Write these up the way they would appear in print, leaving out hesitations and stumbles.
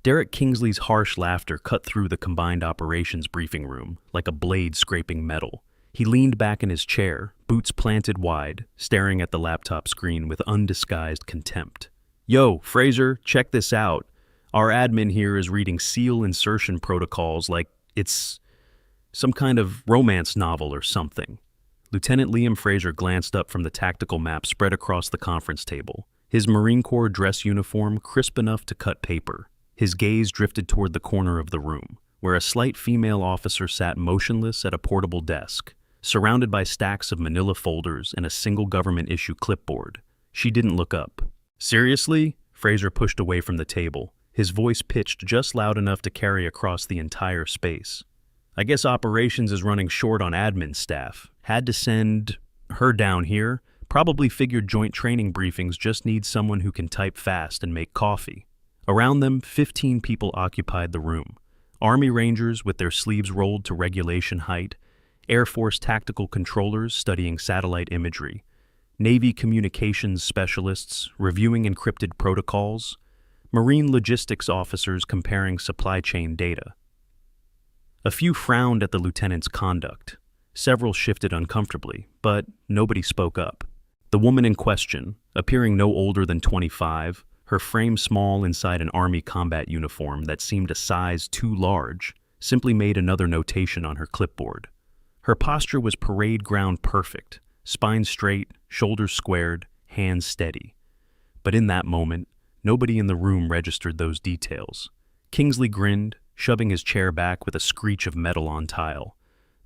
Derek Kingsley's harsh laughter cut through the combined operations briefing room like a blade scraping metal. He leaned back in his chair, boots planted wide, staring at the laptop screen with undisguised contempt. Yo, Fraser, check this out. Our admin here is reading SEAL insertion protocols like it's some kind of romance novel or something. Lieutenant Liam Fraser glanced up from the tactical map spread across the conference table, his Marine Corps dress uniform crisp enough to cut paper. His gaze drifted toward the corner of the room, where a slight female officer sat motionless at a portable desk, surrounded by stacks of manila folders and a single government-issue clipboard. She didn't look up. Seriously? Fraser pushed away from the table, his voice pitched just loud enough to carry across the entire space. I guess operations is running short on admin staff. Had to send her down here. Probably figured joint training briefings just need someone who can type fast and make coffee. Around them, 15 people occupied the room. Army Rangers with their sleeves rolled to regulation height, Air Force tactical controllers studying satellite imagery, Navy communications specialists reviewing encrypted protocols, Marine logistics officers comparing supply chain data. A few frowned at the lieutenant's conduct. Several shifted uncomfortably, but nobody spoke up. The woman in question, appearing no older than 25, her frame small inside an Army combat uniform that seemed a size too large, simply made another notation on her clipboard. Her posture was parade ground perfect, spine straight, shoulders squared, hands steady. But in that moment, nobody in the room registered those details. Kingsley grinned, shoving his chair back with a screech of metal on tile.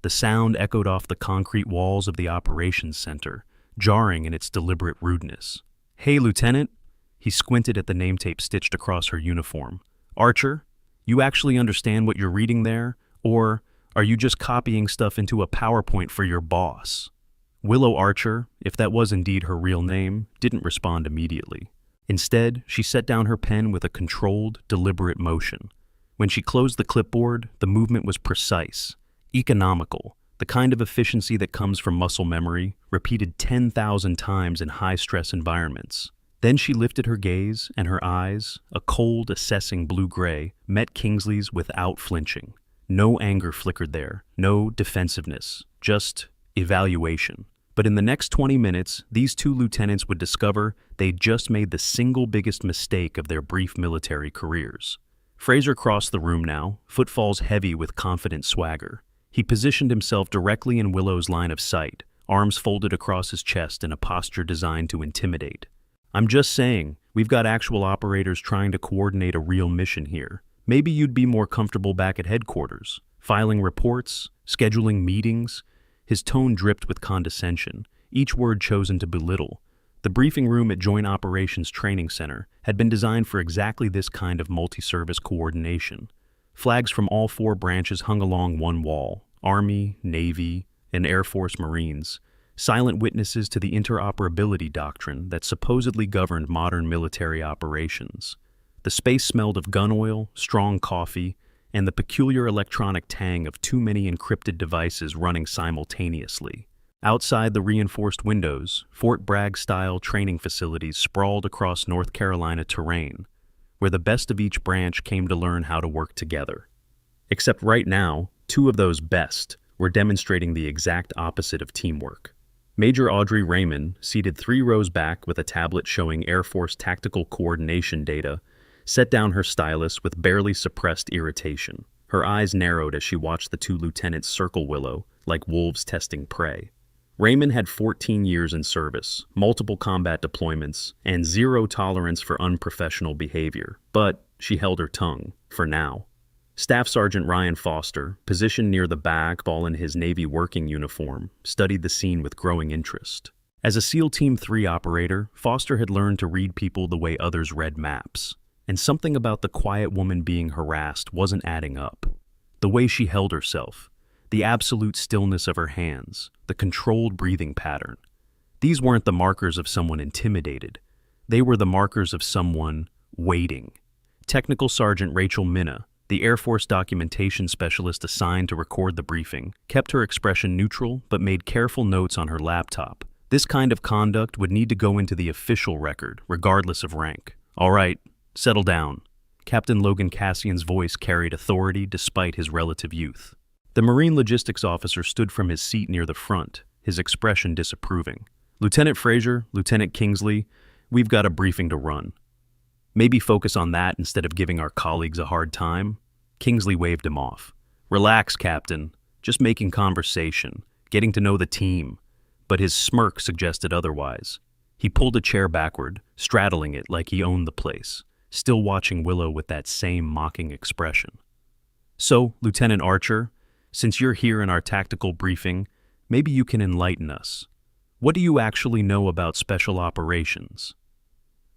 The sound echoed off the concrete walls of the operations center, jarring in its deliberate rudeness. Hey, Lieutenant. He squinted at the name tape stitched across her uniform. Archer, you actually understand what you're reading there? Or are you just copying stuff into a PowerPoint for your boss? Willow Archer, if that was indeed her real name, didn't respond immediately. Instead, she set down her pen with a controlled, deliberate motion. When she closed the clipboard, the movement was precise, economical, the kind of efficiency that comes from muscle memory, repeated 10,000 times in high-stress environments. Then she lifted her gaze, and her eyes, a cold, assessing blue-gray, met Kingsley's without flinching. No anger flickered there, no defensiveness, just evaluation. But in the next 20 minutes, these two lieutenants would discover they'd just made the single biggest mistake of their brief military careers. Fraser crossed the room now, footfalls heavy with confident swagger. He positioned himself directly in Willow's line of sight, arms folded across his chest in a posture designed to intimidate. I'm just saying, we've got actual operators trying to coordinate a real mission here. Maybe you'd be more comfortable back at headquarters, filing reports, scheduling meetings. His tone dripped with condescension, each word chosen to belittle. The briefing room at Joint Operations Training Center had been designed for exactly this kind of multi-service coordination. Flags from all four branches hung along one wall: Army, Navy, and Air Force Marines, silent witnesses to the interoperability doctrine that supposedly governed modern military operations. The space smelled of gun oil, strong coffee, and the peculiar electronic tang of too many encrypted devices running simultaneously. Outside the reinforced windows, Fort Bragg-style training facilities sprawled across North Carolina terrain, where the best of each branch came to learn how to work together. Except right now, two of those best were demonstrating the exact opposite of teamwork. Major Audrey Raymond, seated 3 rows back with a tablet showing Air Force tactical coordination data, set down her stylus with barely suppressed irritation. Her eyes narrowed as she watched the two lieutenants circle Willow like wolves testing prey. Raymond had 14 years in service, multiple combat deployments, and zero tolerance for unprofessional behavior, but she held her tongue, for now. Staff Sergeant Ryan Foster, positioned near the back all in his Navy working uniform, studied the scene with growing interest. As a SEAL Team 3 operator, Foster had learned to read people the way others read maps. And something about the quiet woman being harassed wasn't adding up. The way she held herself, the absolute stillness of her hands, the controlled breathing pattern. These weren't the markers of someone intimidated. They were the markers of someone waiting. Technical Sergeant Rachel Minna, the Air Force documentation specialist assigned to record the briefing, kept her expression neutral but made careful notes on her laptop. This kind of conduct would need to go into the official record, regardless of rank. All right. Settle down. Captain Logan Cassian's voice carried authority despite his relative youth. The Marine logistics officer stood from his seat near the front, his expression disapproving. Lieutenant Fraser, Lieutenant Kingsley, we've got a briefing to run. Maybe focus on that instead of giving our colleagues a hard time? Kingsley waved him off. Relax, Captain. Just making conversation, getting to know the team. But his smirk suggested otherwise. He pulled a chair backward, straddling it like he owned the place, still watching Willow with that same mocking expression. So, Lieutenant Archer, since you're here in our tactical briefing, maybe you can enlighten us. What do you actually know about special operations?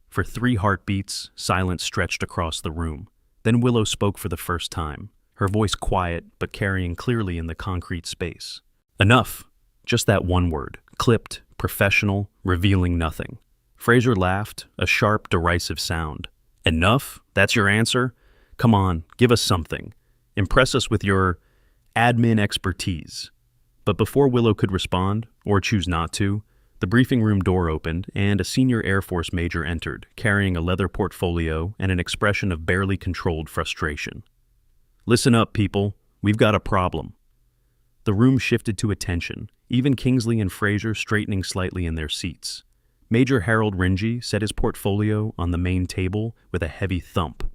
For 3 heartbeats, silence stretched across the room. Then Willow spoke for the first time, her voice quiet but carrying clearly in the concrete space. Enough. Just that one word, clipped, professional, revealing nothing. Fraser laughed, a sharp, derisive sound. Enough? That's your answer? Come on, give us something. Impress us with your admin expertise. But before Willow could respond, or choose not to, the briefing room door opened and a senior Air Force major entered, carrying a leather portfolio and an expression of barely controlled frustration. Listen up, people. We've got a problem. The room shifted to attention, even Kingsley and Fraser straightening slightly in their seats. Major Harold Ringy set his portfolio on the main table with a heavy thump.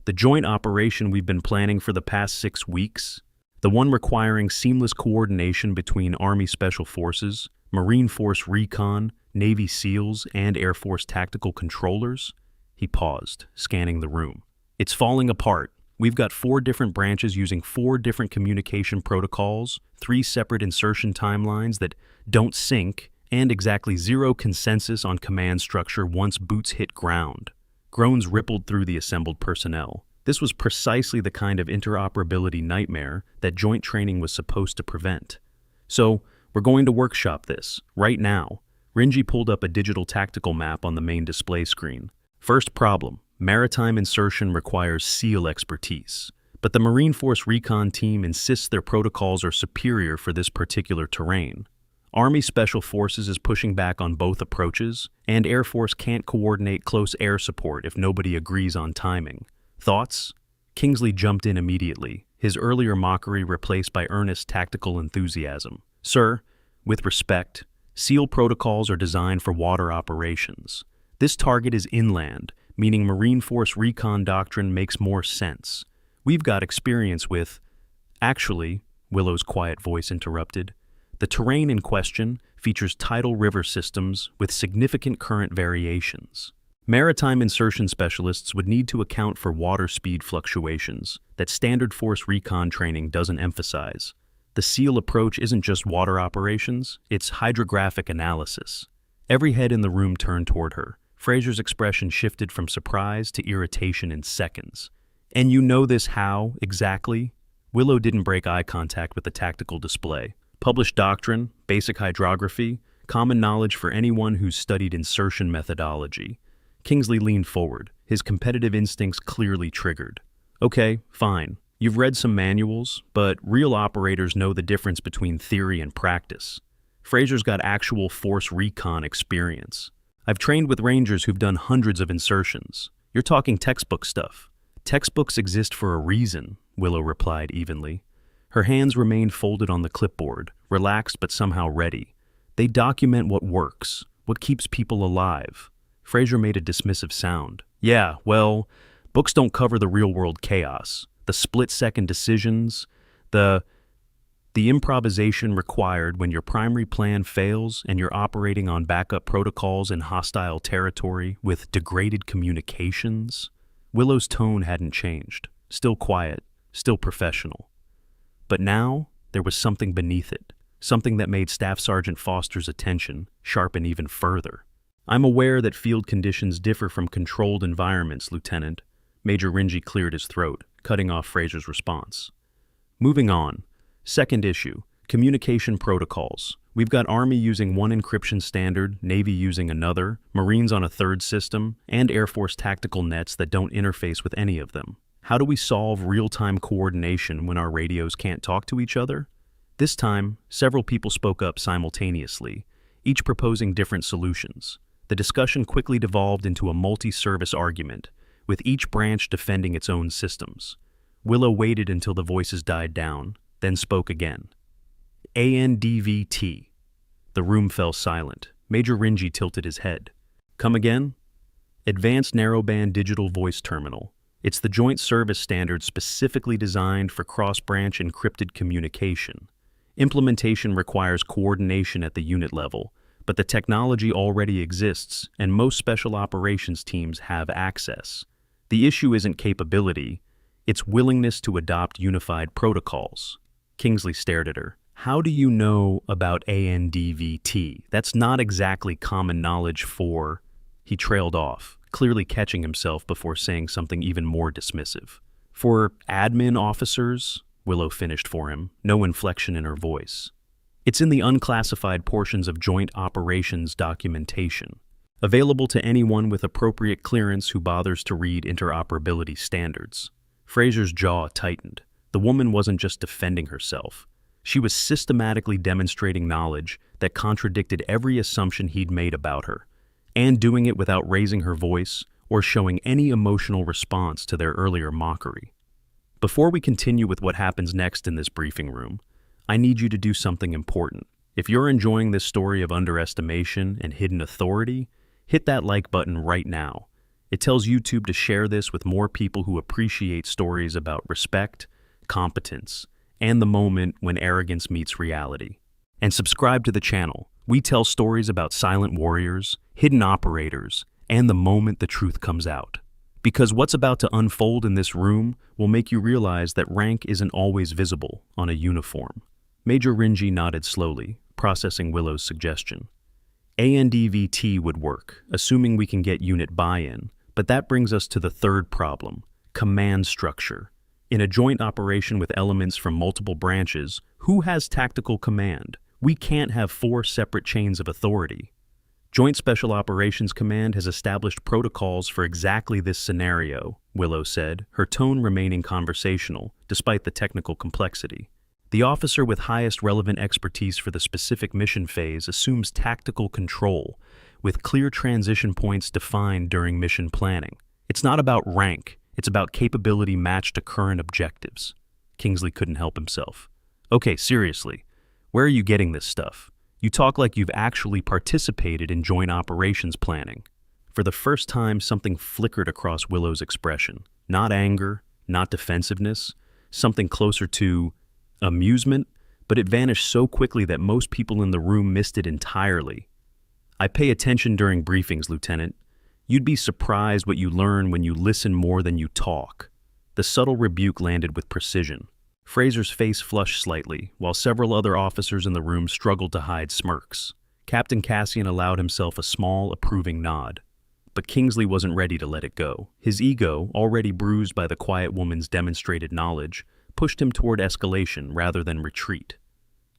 The joint operation we've been planning for the past 6 weeks, the one requiring seamless coordination between Army Special Forces, Marine Force Recon, Navy SEALs, and Air Force Tactical Controllers? He paused, scanning the room. It's falling apart. We've got 4 different branches using 4 different communication protocols, 3 separate insertion timelines that don't sync, and exactly 0 consensus on command structure once boots hit ground. Groans rippled through the assembled personnel. This was precisely the kind of interoperability nightmare that joint training was supposed to prevent. So, we're going to workshop this, right now. Ringy pulled up a digital tactical map on the main display screen. First problem. Maritime insertion requires SEAL expertise, but the Marine Force Recon team insists their protocols are superior for this particular terrain. Army Special Forces is pushing back on both approaches, and Air Force can't coordinate close air support if nobody agrees on timing. Thoughts? Kingsley jumped in immediately, his earlier mockery replaced by earnest tactical enthusiasm. Sir, with respect, SEAL protocols are designed for water operations. This target is inland, meaning Marine Force Recon doctrine makes more sense. We've got experience with... Actually, Willow's quiet voice interrupted, the terrain in question features tidal river systems with significant current variations. Maritime insertion specialists would need to account for water speed fluctuations that standard force recon training doesn't emphasize. The SEAL approach isn't just water operations, it's hydrographic analysis. Every head in the room turned toward her. Fraser's expression shifted from surprise to irritation in seconds. And you know this how, exactly? Willow didn't break eye contact with the tactical display. Published doctrine, basic hydrography, common knowledge for anyone who's studied insertion methodology. Kingsley leaned forward, his competitive instincts clearly triggered. Okay, fine. You've read some manuals, but real operators know the difference between theory and practice. Fraser's got actual force recon experience. I've trained with Rangers who've done hundreds of insertions. You're talking textbook stuff. Textbooks exist for a reason, Willow replied evenly. Her hands remained folded on the clipboard, relaxed but somehow ready. They document what works, what keeps people alive. Fraser made a dismissive sound. Yeah, well, books don't cover the real-world chaos, the split-second decisions, the improvisation required when your primary plan fails and you're operating on backup protocols in hostile territory with degraded communications. Willow's tone hadn't changed, still quiet, still professional. But now, there was something beneath it, something that made Staff Sergeant Foster's attention sharpen even further. I'm aware that field conditions differ from controlled environments, Lieutenant. Major Ringy cleared his throat, cutting off Fraser's response. Moving on. Second issue, communication protocols. We've got Army using one encryption standard, Navy using another, Marines on a third system, and Air Force tactical nets that don't interface with any of them. How do we solve real-time coordination when our radios can't talk to each other? This time, several people spoke up simultaneously, each proposing different solutions. The discussion quickly devolved into a multi-service argument, with each branch defending its own systems. Willow waited until the voices died down, then spoke again. ANDVT. The room fell silent. Major Rinji tilted his head. Come again? Advanced Narrowband Digital Voice Terminal. It's the joint service standard specifically designed for cross-branch encrypted communication. Implementation requires coordination at the unit level, but the technology already exists, and most special operations teams have access. The issue isn't capability, it's willingness to adopt unified protocols. Kingsley stared at her. How do you know about ANDVT? That's not exactly common knowledge for... He trailed off, clearly catching himself before saying something even more dismissive. For admin officers, Willow finished for him, no inflection in her voice. It's in the unclassified portions of Joint Operations documentation, available to anyone with appropriate clearance who bothers to read interoperability standards. Fraser's jaw tightened. The woman wasn't just defending herself. She was systematically demonstrating knowledge that contradicted every assumption he'd made about her, and doing it without raising her voice or showing any emotional response to their earlier mockery. Before we continue with what happens next in this briefing room, I need you to do something important. If you're enjoying this story of underestimation and hidden authority, hit that like button right now. It tells YouTube to share this with more people who appreciate stories about respect, competence, and the moment when arrogance meets reality. And subscribe to the channel. We tell stories about silent warriors, hidden operators, and the moment the truth comes out. Because what's about to unfold in this room will make you realize that rank isn't always visible on a uniform. Major Rinji nodded slowly, processing Willow's suggestion. ANDVT would work, assuming we can get unit buy-in, but that brings us to the third problem, command structure. In a joint operation with elements from multiple branches, who has tactical command? We can't have 4 separate chains of authority. Joint Special Operations Command has established protocols for exactly this scenario, Willow said, her tone remaining conversational, despite the technical complexity. The officer with highest relevant expertise for the specific mission phase assumes tactical control, with clear transition points defined during mission planning. It's not about rank, it's about capability matched to current objectives. Kingsley couldn't help himself. Okay, seriously, where are you getting this stuff? You talk like you've actually participated in joint operations planning. For the first time, something flickered across Willow's expression. Not anger, not defensiveness, something closer to amusement, but it vanished so quickly that most people in the room missed it entirely. I pay attention during briefings, Lieutenant. You'd be surprised what you learn when you listen more than you talk. The subtle rebuke landed with precision. Fraser's face flushed slightly, while several other officers in the room struggled to hide smirks. Captain Cassian allowed himself a small, approving nod. But Kingsley wasn't ready to let it go. His ego, already bruised by the quiet woman's demonstrated knowledge, pushed him toward escalation rather than retreat.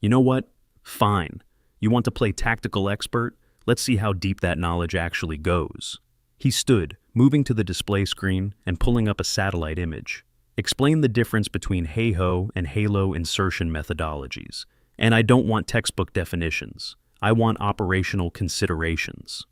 You know what? Fine. You want to play tactical expert? Let's see how deep that knowledge actually goes. He stood, moving to the display screen and pulling up a satellite image. Explain the difference between HAHO and HALO insertion methodologies. And I don't want textbook definitions. I want operational considerations.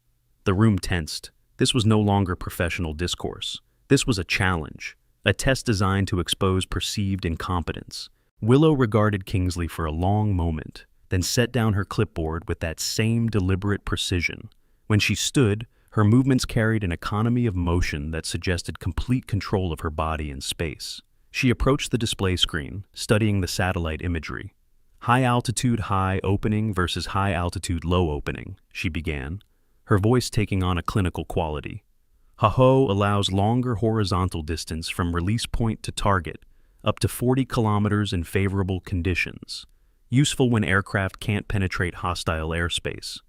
The room tensed. This was no longer professional discourse. This was a challenge, a test designed to expose perceived incompetence. Willow regarded Kingsley for a long moment, then set down her clipboard with that same deliberate precision. When she stood, her movements carried an economy of motion that suggested complete control of her body in space. She approached the display screen, studying the satellite imagery. High-altitude high opening versus high-altitude low opening, she began, her voice taking on a clinical quality. HAHO allows longer horizontal distance from release point to target, up to 40 kilometers in favorable conditions, useful when aircraft can't penetrate hostile airspace.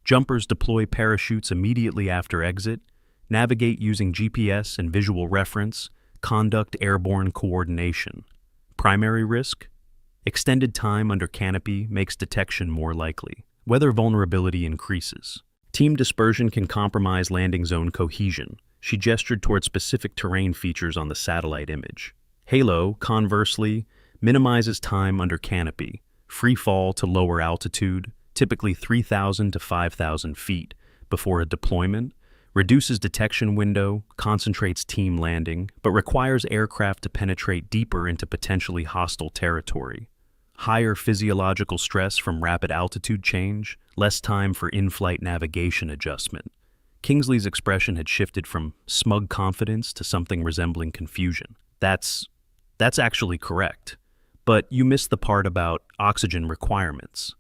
Jumpers deploy parachutes immediately after exit, navigate using GPS and visual reference, conduct airborne coordination. Primary risk? Extended time under canopy makes detection more likely. Weather vulnerability increases. Team dispersion can compromise landing zone cohesion. She gestured toward specific terrain features on the satellite image. HALO, conversely, minimizes time under canopy, free fall to lower altitude, typically 3,000 to 5,000 feet, before a deployment, reduces detection window, concentrates team landing, but requires aircraft to penetrate deeper into potentially hostile territory. Higher physiological stress from rapid altitude change, less time for in-flight navigation adjustment. Kingsley's expression had shifted from smug confidence to something resembling confusion. That's actually correct. But you missed the part about oxygen requirements.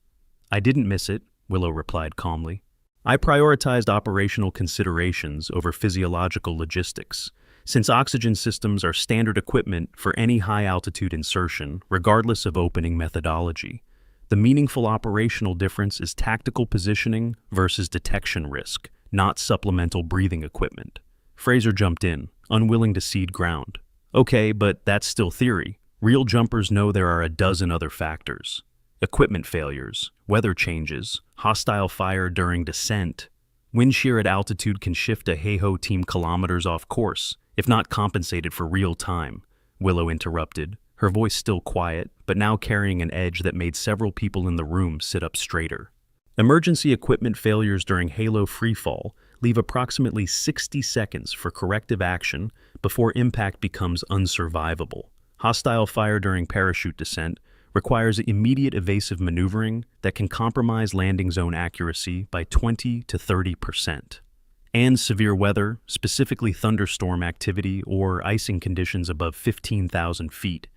I didn't miss it, Willow replied calmly. I prioritized operational considerations over physiological logistics, since oxygen systems are standard equipment for any high-altitude insertion, regardless of opening methodology. The meaningful operational difference is tactical positioning versus detection risk, not supplemental breathing equipment. Fraser jumped in, unwilling to cede ground. Okay, but that's still theory. Real jumpers know there are a dozen other factors. Equipment failures, weather changes, hostile fire during descent. Wind shear at altitude can shift a Heiho team kilometers off course, if not compensated for real time, Willow interrupted, her voice still quiet, but now carrying an edge that made several people in the room sit up straighter. Emergency equipment failures during Halo freefall leave approximately 60 seconds for corrective action before impact becomes unsurvivable. Hostile fire during parachute descent requires immediate evasive maneuvering that can compromise landing zone accuracy by 20 to 30%. And severe weather, specifically thunderstorm activity or icing conditions above 15,000 feet,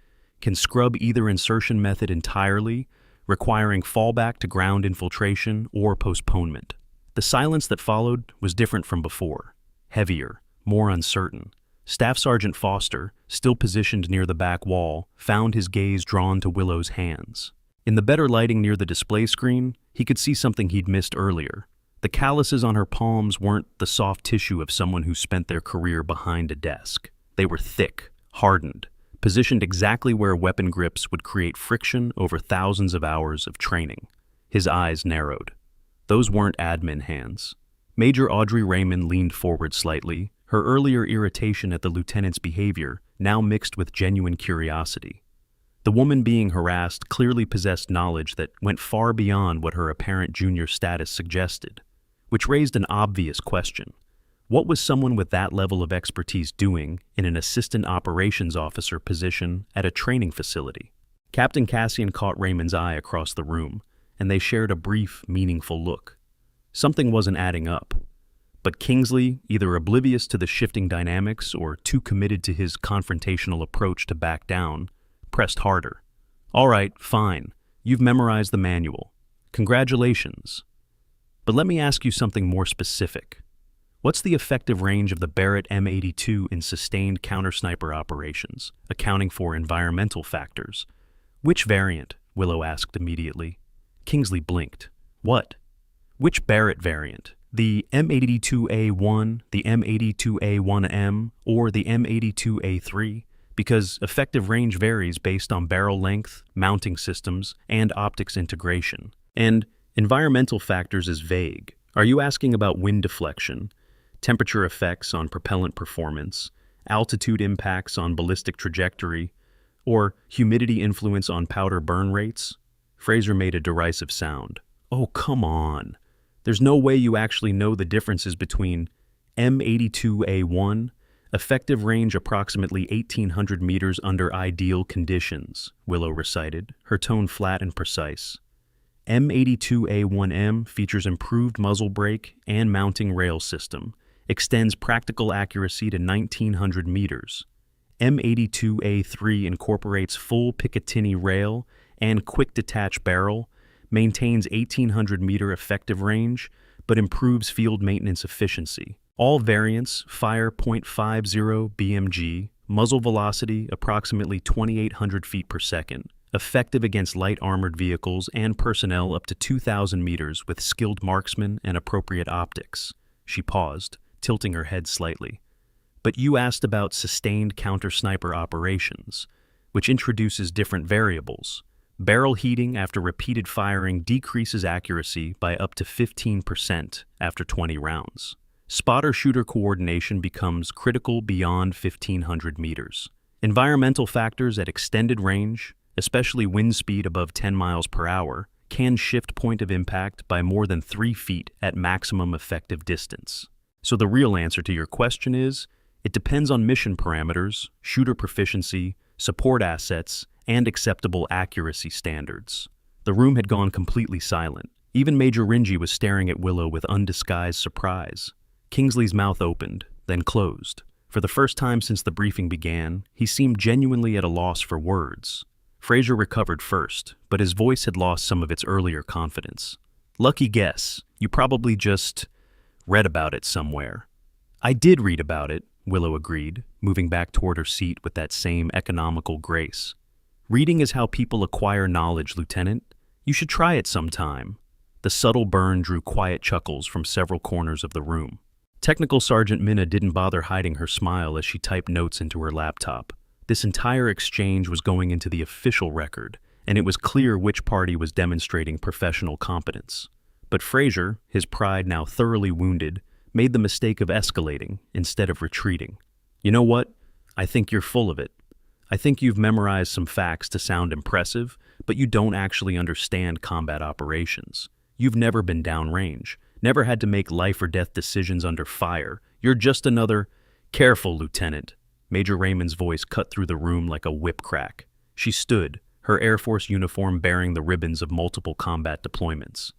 can scrub either insertion method entirely, requiring fallback to ground infiltration or postponement. The silence that followed was different from before, heavier, more uncertain. Staff Sergeant Foster, still positioned near the back wall, found his gaze drawn to Willow's hands. In the better lighting near the display screen, he could see something he'd missed earlier. The calluses on her palms weren't the soft tissue of someone who spent their career behind a desk. They were thick, hardened, positioned exactly where weapon grips would create friction over thousands of hours of training. His eyes narrowed. Those weren't admin hands. Major Audrey Raymond leaned forward slightly, her earlier irritation at the lieutenant's behavior now mixed with genuine curiosity. The woman being harassed clearly possessed knowledge that went far beyond what her apparent junior status suggested, which raised an obvious question. What was someone with that level of expertise doing in an assistant operations officer position at a training facility? Captain Cassian caught Raymond's eye across the room, and they shared a brief, meaningful look. Something wasn't adding up. But Kingsley, either oblivious to the shifting dynamics or too committed to his confrontational approach to back down, pressed harder. All right, fine. You've memorized the manual. Congratulations. But let me ask you something more specific. What's the effective range of the Barrett M82 in sustained counter-sniper operations, accounting for environmental factors? Which variant? Willow asked immediately. Kingsley blinked. What? Which Barrett variant? The M82A1, the M82A1M, or the M82A3? Because effective range varies based on barrel length, mounting systems, and optics integration. And environmental factors is vague. Are you asking about wind deflection, temperature effects on propellant performance, altitude impacts on ballistic trajectory, or humidity influence on powder burn rates? Fraser made a derisive sound. Oh, come on. There's no way you actually know the differences between M82A1, effective range approximately 1,800 meters under ideal conditions, Willow recited, her tone flat and precise. M82A1M features improved muzzle brake and mounting rail system, extends practical accuracy to 1,900 meters. M82A3 incorporates full Picatinny rail and quick detach barrel, maintains 1,800-meter effective range, but improves field maintenance efficiency. All variants fire .50 BMG, muzzle velocity approximately 2,800 feet per second, effective against light armored vehicles and personnel up to 2,000 meters with skilled marksmen and appropriate optics. She paused, tilting her head slightly. But you asked about sustained counter-sniper operations, which introduces different variables. Barrel heating after repeated firing decreases accuracy by up to 15% after 20 rounds. Spotter-shooter coordination becomes critical beyond 1,500 meters. Environmental factors at extended range, especially wind speed above 10 miles per hour, can shift point of impact by more than 3 feet at maximum effective distance. So the real answer to your question is, it depends on mission parameters, shooter proficiency, support assets, and acceptable accuracy standards. The room had gone completely silent. Even Major Rinji was staring at Willow with undisguised surprise. Kingsley's mouth opened, then closed. For the first time since the briefing began, he seemed genuinely at a loss for words. Fraser recovered first, but his voice had lost some of its earlier confidence. Lucky guess. You probably just read about it somewhere. I did read about it, Willow agreed, moving back toward her seat with that same economical grace. Reading is how people acquire knowledge, Lieutenant. You should try it sometime. The subtle burn drew quiet chuckles from several corners of the room. Technical Sergeant Minna didn't bother hiding her smile as she typed notes into her laptop. This entire exchange was going into the official record, and it was clear which party was demonstrating professional competence. But Fraser, his pride now thoroughly wounded, made the mistake of escalating instead of retreating. You know what? I think you're full of it. I think you've memorized some facts to sound impressive, but you don't actually understand combat operations. You've never been downrange, never had to make life or death decisions under fire. You're just another— Careful, Lieutenant. Major Raymond's voice cut through the room like a whip crack. She stood, her Air Force uniform bearing the ribbons of multiple combat deployments.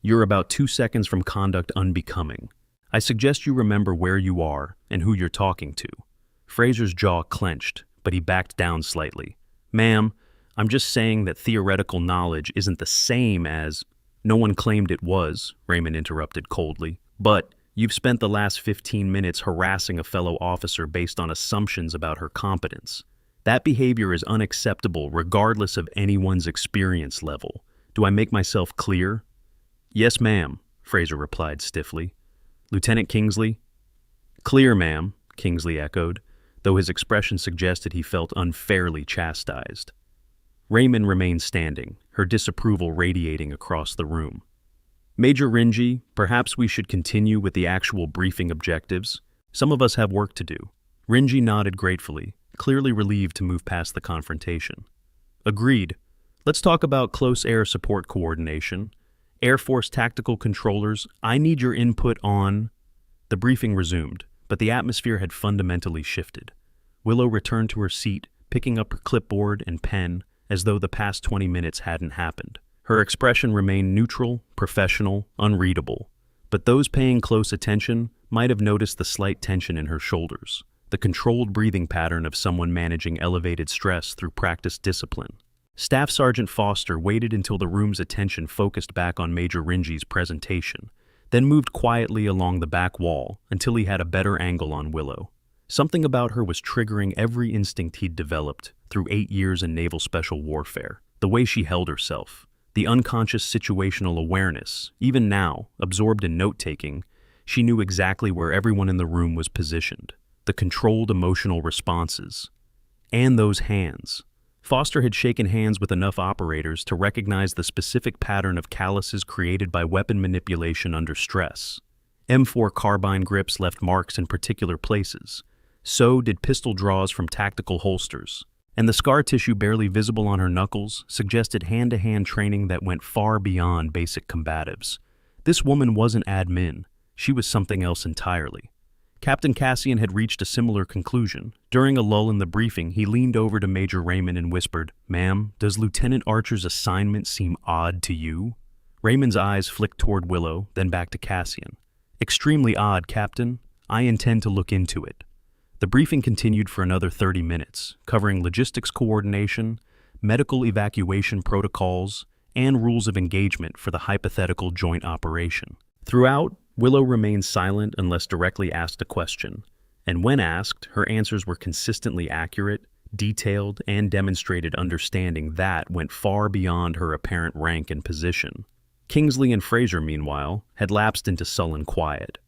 You're about 2 seconds from conduct unbecoming. I suggest you remember where you are and who you're talking to. Fraser's jaw clenched, but he backed down slightly. Ma'am, I'm just saying that theoretical knowledge isn't the same as— No one claimed it was, Raymond interrupted coldly. But you've spent the last 15 minutes harassing a fellow officer based on assumptions about her competence. That behavior is unacceptable regardless of anyone's experience level. Do I make myself clear? Yes, ma'am, Fraser replied stiffly. Lieutenant Kingsley? Clear, ma'am, Kingsley echoed, though his expression suggested he felt unfairly chastised. Raymond remained standing, her disapproval radiating across the room. Major Rinji, perhaps we should continue with the actual briefing objectives. Some of us have work to do. Rinji nodded gratefully, clearly relieved to move past the confrontation. Agreed. Let's talk about close air support coordination. Air Force tactical controllers, I need your input on— The briefing resumed, but the atmosphere had fundamentally shifted. Willow returned to her seat, picking up her clipboard and pen, as though the past 20 minutes hadn't happened. Her expression remained neutral, professional, unreadable, but those paying close attention might have noticed the slight tension in her shoulders, the controlled breathing pattern of someone managing elevated stress through practiced discipline. Staff Sergeant Foster waited until the room's attention focused back on Major Rinji's presentation, then moved quietly along the back wall until he had a better angle on Willow. Something about her was triggering every instinct he'd developed through 8 years in naval special warfare. The way she held herself, the unconscious situational awareness, even now, absorbed in note-taking, she knew exactly where everyone in the room was positioned. The controlled emotional responses. And those hands. Foster had shaken hands with enough operators to recognize the specific pattern of calluses created by weapon manipulation under stress. M4 carbine grips left marks in particular places. So did pistol draws from tactical holsters. And the scar tissue barely visible on her knuckles suggested hand-to-hand training that went far beyond basic combatives. This woman wasn't admin. She was something else entirely. Captain Cassian had reached a similar conclusion. During a lull in the briefing, he leaned over to Major Raymond and whispered, "Ma'am, does Lieutenant Archer's assignment seem odd to you?" Raymond's eyes flicked toward Willow, then back to Cassian. "Extremely odd, Captain. I intend to look into it." The briefing continued for another 30 minutes, covering logistics coordination, medical evacuation protocols, and rules of engagement for the hypothetical joint operation. Throughout, Willow remained silent unless directly asked a question, and when asked, her answers were consistently accurate, detailed, and demonstrated understanding that went far beyond her apparent rank and position. Kingsley and Fraser, meanwhile, had lapsed into sullen quiet.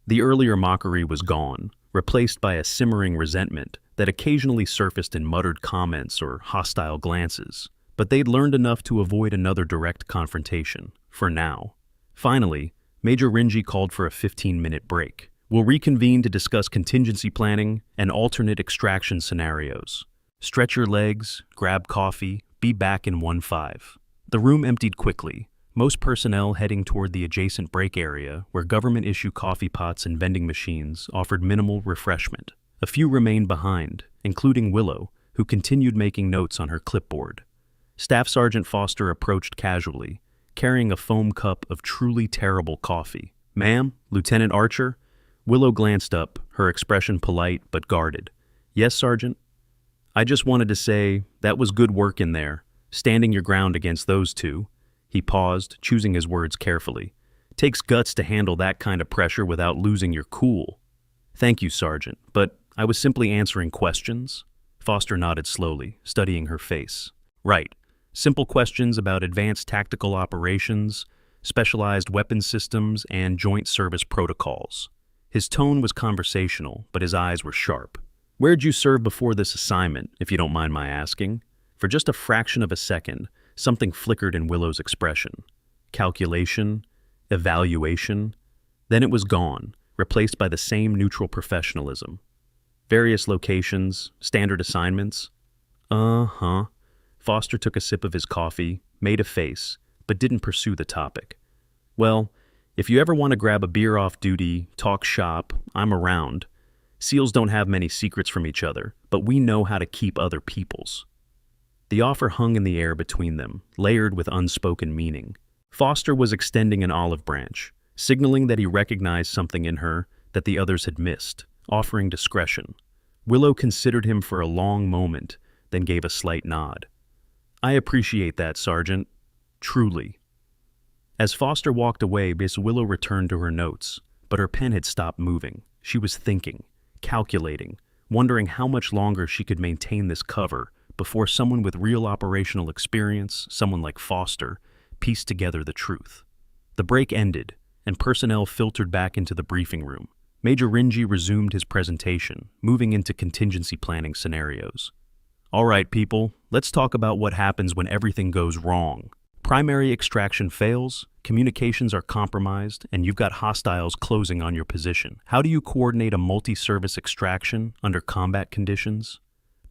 The earlier mockery was gone, replaced by a simmering resentment that occasionally surfaced in muttered comments or hostile glances, but they'd learned enough to avoid another direct confrontation, for now. Finally, Major Rinji called for a 15-minute break. We'll reconvene to discuss contingency planning and alternate extraction scenarios. Stretch your legs, grab coffee, be back in 1-5. The room emptied quickly, most personnel heading toward the adjacent break area where government-issue coffee pots and vending machines offered minimal refreshment. A few remained behind, including Willow, who continued making notes on her clipboard. Staff Sergeant Foster approached casually, carrying a foam cup of truly terrible coffee. "Ma'am, Lieutenant Archer?" Willow glanced up, her expression polite but guarded. "Yes, Sergeant?" "I just wanted to say, that was good work in there, standing your ground against those two." He paused, choosing his words carefully. "Takes guts to handle that kind of pressure without losing your cool." "Thank you, Sergeant, but I was simply answering questions." Foster nodded slowly, studying her face. "Right. Simple questions about advanced tactical operations, specialized weapons systems, and joint service protocols." His tone was conversational, but his eyes were sharp. "Where'd you serve before this assignment, if you don't mind my asking?" For just a fraction of a second, something flickered in Willow's expression. Calculation, evaluation. Then it was gone, replaced by the same neutral professionalism. "Various locations, standard assignments." "Uh-huh." Foster took a sip of his coffee, made a face, but didn't pursue the topic. "Well, if you ever want to grab a beer off duty, talk shop, I'm around. SEALs don't have many secrets from each other, but we know how to keep other people's." The offer hung in the air between them, layered with unspoken meaning. Foster was extending an olive branch, signaling that he recognized something in her that the others had missed, offering discretion. Willow considered him for a long moment, then gave a slight nod. "I appreciate that, Sergeant. Truly." As Foster walked away, Miss Willow returned to her notes, but her pen had stopped moving. She was thinking, calculating, wondering how much longer she could maintain this cover before someone with real operational experience, someone like Foster, pieced together the truth. The break ended, and personnel filtered back into the briefing room. Major Rinji resumed his presentation, moving into contingency planning scenarios. "All right, people, let's talk about what happens when everything goes wrong. Primary extraction fails, communications are compromised, and you've got hostiles closing on your position. How do you coordinate a multi-service extraction under combat conditions?"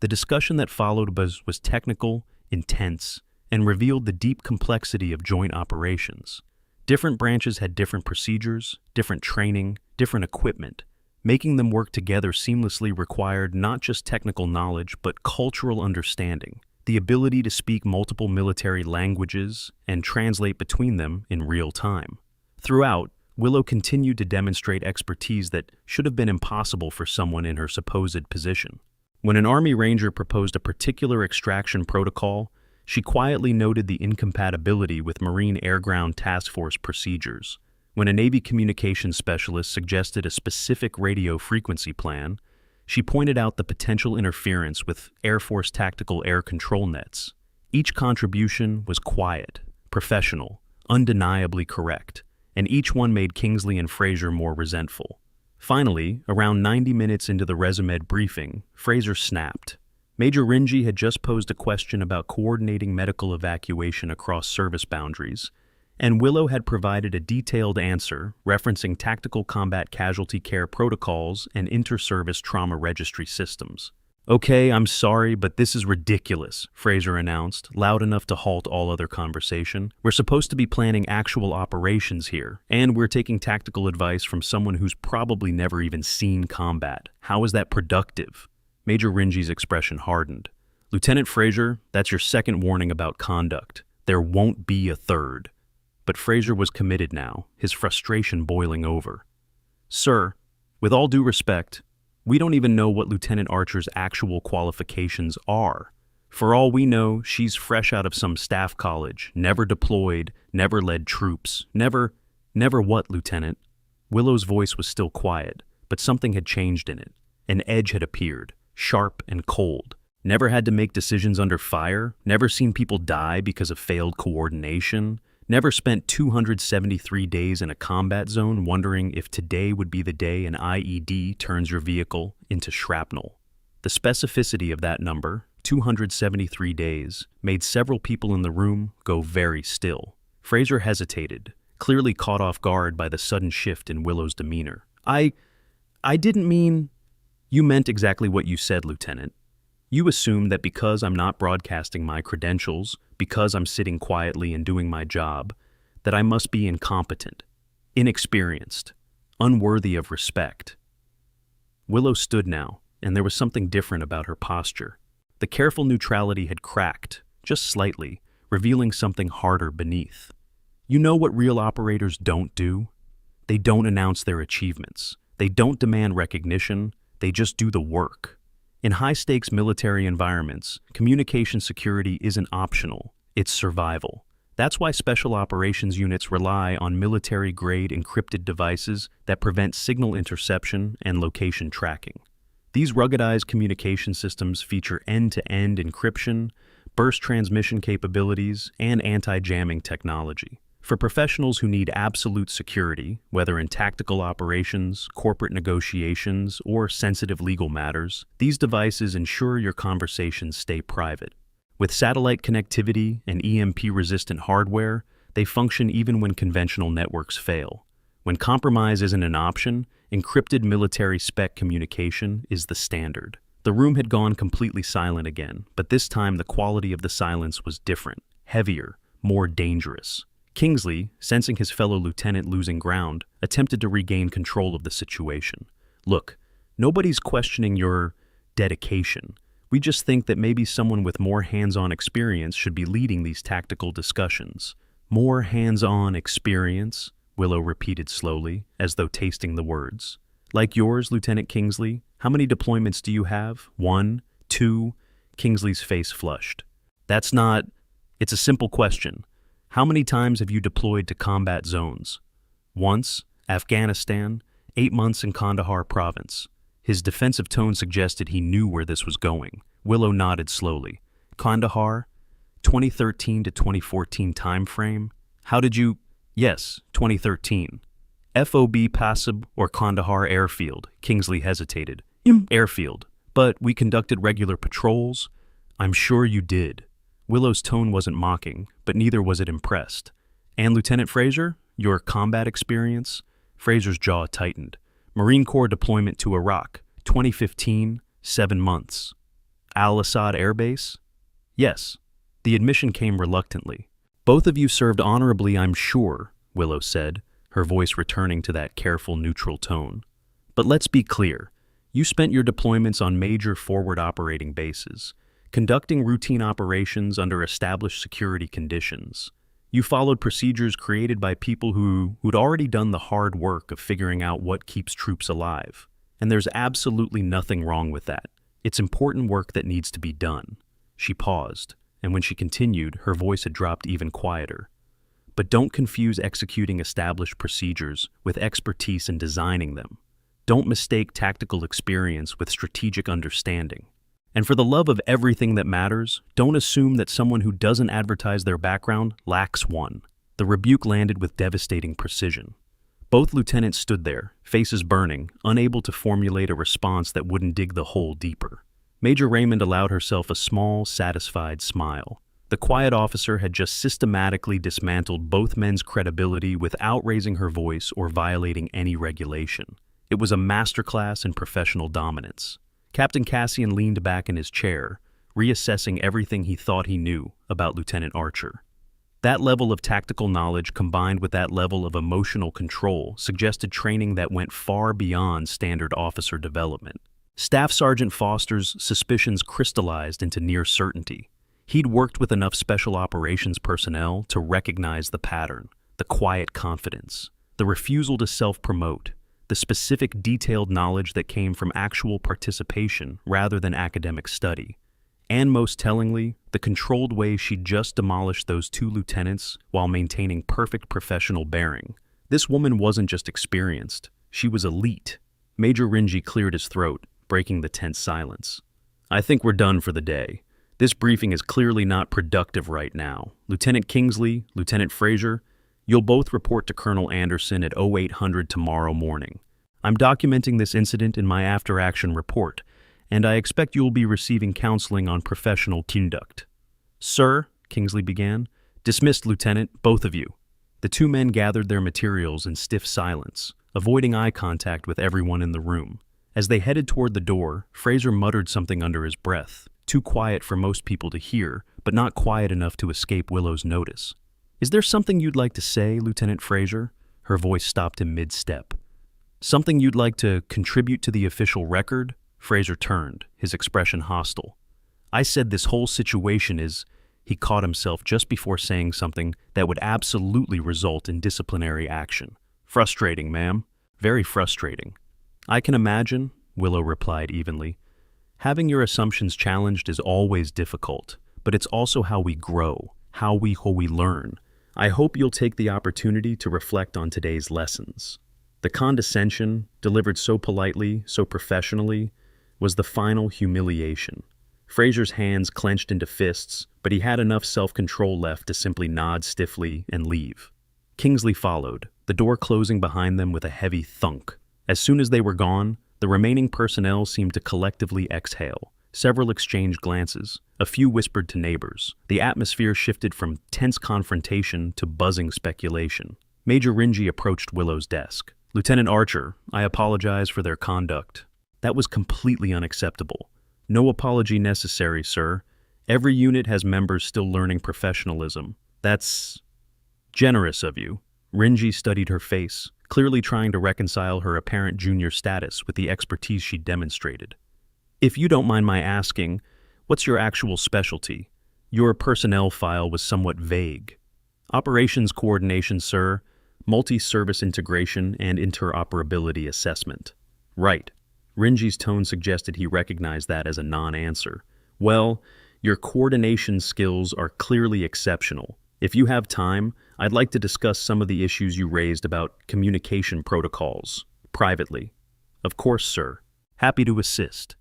The discussion that followed was technical, intense, and revealed the deep complexity of joint operations. Different branches had different procedures, different training, different equipment. Making them work together seamlessly required not just technical knowledge, but cultural understanding, the ability to speak multiple military languages and translate between them in real time. Throughout, Willow continued to demonstrate expertise that should have been impossible for someone in her supposed position. When an Army Ranger proposed a particular extraction protocol, she quietly noted the incompatibility with Marine Air-Ground Task Force procedures. When a Navy communications specialist suggested a specific radio frequency plan, she pointed out the potential interference with Air Force tactical air control nets. Each contribution was quiet, professional, undeniably correct, and each one made Kingsley and Fraser more resentful. Finally, around 90 minutes into the ResMed briefing, Fraser snapped. Major Rinji had just posed a question about coordinating medical evacuation across service boundaries, and Willow had provided a detailed answer referencing tactical combat casualty care protocols and inter-service trauma registry systems. "Okay, I'm sorry, but this is ridiculous," Fraser announced, loud enough to halt all other conversation. "We're supposed to be planning actual operations here, and we're taking tactical advice from someone who's probably never even seen combat. How is that productive?" Major Rinji's expression hardened. "Lieutenant Fraser, that's your second warning about conduct. There won't be a third." But Fraser was committed now, his frustration boiling over. "Sir, with all due respect, we don't even know what Lieutenant Archer's actual qualifications are. For all we know, she's fresh out of some staff college, never deployed, never led troops, never what, Lieutenant?" Willow's voice was still quiet, but something had changed in it. An edge had appeared, sharp and cold. Never had to make decisions under fire, never seen people die because of failed coordination, never spent 273 days in a combat zone wondering if today would be the day an IED turns your vehicle into shrapnel. The specificity of that number, 273 days, made several people in the room go very still. Fraser hesitated, clearly caught off guard by the sudden shift in Willow's demeanor. I didn't mean..." "You meant exactly what you said, Lieutenant. You assume that because I'm not broadcasting my credentials, because I'm sitting quietly and doing my job, that I must be incompetent, inexperienced, unworthy of respect. Willow stood now, and there was something different about her posture. The careful neutrality had cracked, just slightly, revealing something harder beneath. You know what real operators don't do? They don't announce their achievements. They don't demand recognition. They just do the work. In high-stakes military environments, communication security isn't optional. It's survival. That's why special operations units rely on military-grade encrypted devices that prevent signal interception and location tracking. These ruggedized communication systems feature end-to-end encryption, burst transmission capabilities, and anti-jamming technology. For professionals who need absolute security, whether in tactical operations, corporate negotiations, or sensitive legal matters, these devices ensure your conversations stay private. With satellite connectivity and EMP-resistant hardware, they function even when conventional networks fail. When compromise isn't an option, encrypted military-spec communication is the standard. The room had gone completely silent again, but this time the quality of the silence was different, heavier, more dangerous. Kingsley, sensing his fellow lieutenant losing ground, attempted to regain control of the situation. Look, nobody's questioning your dedication. We just think that maybe someone with more hands-on experience should be leading these tactical discussions. More hands-on experience, Willow repeated slowly, as though tasting the words. Like yours, Lieutenant Kingsley? How many deployments do you have? 1? 2? Kingsley's face flushed. It's a simple question. How many times have you deployed to combat zones? Once, Afghanistan, 8 months in Kandahar province. His defensive tone suggested he knew where this was going. Willow nodded slowly. Kandahar? 2013 to 2014 time frame? How did you... Yes, 2013. FOB Pasib or Kandahar Airfield, Kingsley hesitated. Airfield. But we conducted regular patrols. I'm sure you did. Willow's tone wasn't mocking, but neither was it impressed. And Lieutenant Fraser, your combat experience? Fraser's jaw tightened. Marine Corps deployment to Iraq, 2015, 7 months. Al-Assad Air Base? Yes. The admission came reluctantly. Both of you served honorably, I'm sure, Willow said, her voice returning to that careful, neutral tone. But let's be clear. You spent your deployments on major forward operating bases, conducting routine operations under established security conditions. You followed procedures created by people who'd already done the hard work of figuring out what keeps troops alive. And there's absolutely nothing wrong with that. It's important work that needs to be done. She paused, and when she continued, her voice had dropped even quieter. But don't confuse executing established procedures with expertise in designing them. Don't mistake tactical experience with strategic understanding. And for the love of everything that matters, don't assume that someone who doesn't advertise their background lacks one. The rebuke landed with devastating precision. Both lieutenants stood there, faces burning, unable to formulate a response that wouldn't dig the hole deeper. Major Raymond allowed herself a small, satisfied smile. The quiet officer had just systematically dismantled both men's credibility without raising her voice or violating any regulation. It was a masterclass in professional dominance. Captain Cassian leaned back in his chair, reassessing everything he thought he knew about Lieutenant Archer. That level of tactical knowledge combined with that level of emotional control suggested training that went far beyond standard officer development. Staff Sergeant Foster's suspicions crystallized into near certainty. He'd worked with enough special operations personnel to recognize the pattern, the quiet confidence, the refusal to self-promote, the specific detailed knowledge that came from actual participation rather than academic study. And most tellingly, the controlled way she'd just demolished those 2 lieutenants while maintaining perfect professional bearing. This woman wasn't just experienced, she was elite. Major Rinji cleared his throat, breaking the tense silence. I think we're done for the day. This briefing is clearly not productive right now. Lieutenant Kingsley, Lieutenant Fraser, you'll both report to Colonel Anderson at 0800 tomorrow morning. I'm documenting this incident in my after-action report, and I expect you will be receiving counseling on professional conduct. Sir, Kingsley began. Dismissed, Lieutenant, both of you. The 2 men gathered their materials in stiff silence, avoiding eye contact with everyone in the room. As they headed toward the door, Fraser muttered something under his breath, too quiet for most people to hear, but not quiet enough to escape Willow's notice. Is there something you'd like to say, Lieutenant Fraser? Her voice stopped him mid-step. Something you'd like to contribute to the official record? Fraser turned, his expression hostile. I said this whole situation is... He caught himself just before saying something that would absolutely result in disciplinary action. Frustrating, ma'am. Very frustrating. I can imagine, Willow replied evenly. Having your assumptions challenged is always difficult, but it's also how we grow, how we learn. I hope you'll take the opportunity to reflect on today's lessons. The condescension, delivered so politely, so professionally, was the final humiliation. Fraser's hands clenched into fists, but he had enough self-control left to simply nod stiffly and leave. Kingsley followed, the door closing behind them with a heavy thunk. As soon as they were gone, the remaining personnel seemed to collectively exhale. Several exchanged glances. A few whispered to neighbors. The atmosphere shifted from tense confrontation to buzzing speculation. Major Rinji approached Willow's desk. Lieutenant Archer, I apologize for their conduct. That was completely unacceptable. No apology necessary, sir. Every unit has members still learning professionalism. That's generous of you. Rinji studied her face, clearly trying to reconcile her apparent junior status with the expertise she demonstrated. If you don't mind my asking, what's your actual specialty? Your personnel file was somewhat vague. Operations coordination, sir. Multi-service integration and interoperability assessment. Right. Rinji's tone suggested he recognized that as a non-answer. Well, your coordination skills are clearly exceptional. If you have time, I'd like to discuss some of the issues you raised about communication protocols, privately. Of course, sir. Happy to assist.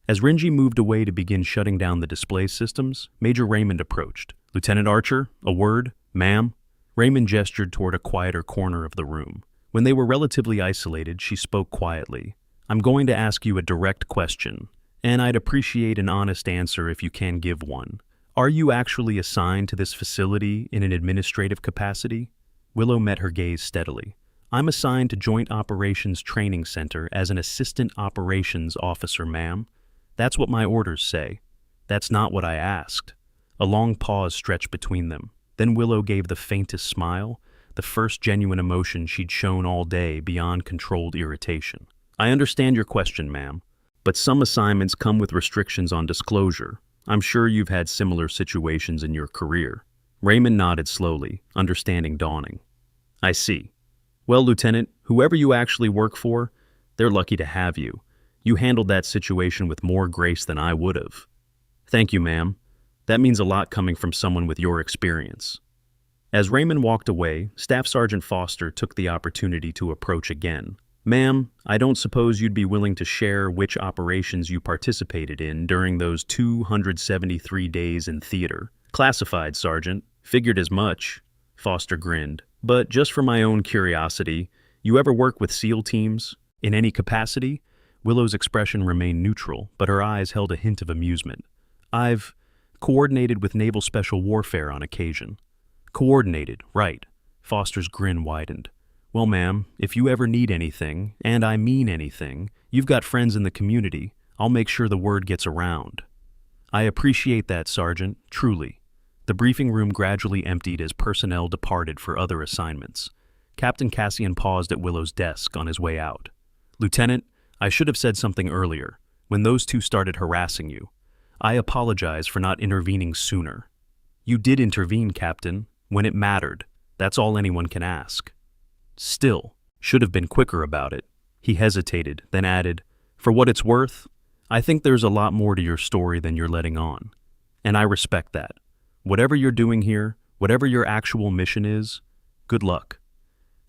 As Rinji moved away to begin shutting down the display systems, Major Raymond approached. Lieutenant Archer, a word? Ma'am? Raymond gestured toward a quieter corner of the room. When they were relatively isolated, she spoke quietly. I'm going to ask you a direct question, and I'd appreciate an honest answer if you can give one. Are you actually assigned to this facility in an administrative capacity? Willow met her gaze steadily. I'm assigned to Joint Operations Training Center as an Assistant Operations Officer, ma'am. That's what my orders say. That's not what I asked. A long pause stretched between them. Then Willow gave the faintest smile, the first genuine emotion she'd shown all day beyond controlled irritation. I understand your question, ma'am, but some assignments come with restrictions on disclosure. I'm sure you've had similar situations in your career. Raymond nodded slowly, understanding dawning. I see. Well, Lieutenant, whoever you actually work for, they're lucky to have you. You handled that situation with more grace than I would have. Thank you, ma'am. That means a lot coming from someone with your experience. As Raymond walked away, Staff Sergeant Foster took the opportunity to approach again. Ma'am, I don't suppose you'd be willing to share which operations you participated in during those 273 days in theater. Classified, Sergeant. Figured as much. Foster grinned. But just for my own curiosity, you ever work with SEAL teams? In any capacity? Willow's expression remained neutral, but her eyes held a hint of amusement. I've coordinated with Naval Special Warfare on occasion. Coordinated, right. Foster's grin widened. Well, ma'am, if you ever need anything, and I mean anything, you've got friends in the community. I'll make sure the word gets around. I appreciate that, Sergeant, truly. The briefing room gradually emptied as personnel departed for other assignments. Captain Cassian paused at Willow's desk on his way out. Lieutenant, I should have said something earlier, when those two started harassing you. I apologize for not intervening sooner. You did intervene, Captain, when it mattered. That's all anyone can ask. Still, should have been quicker about it. He hesitated, then added, For what it's worth, I think there's a lot more to your story than you're letting on. And I respect that. Whatever you're doing here, whatever your actual mission is, good luck.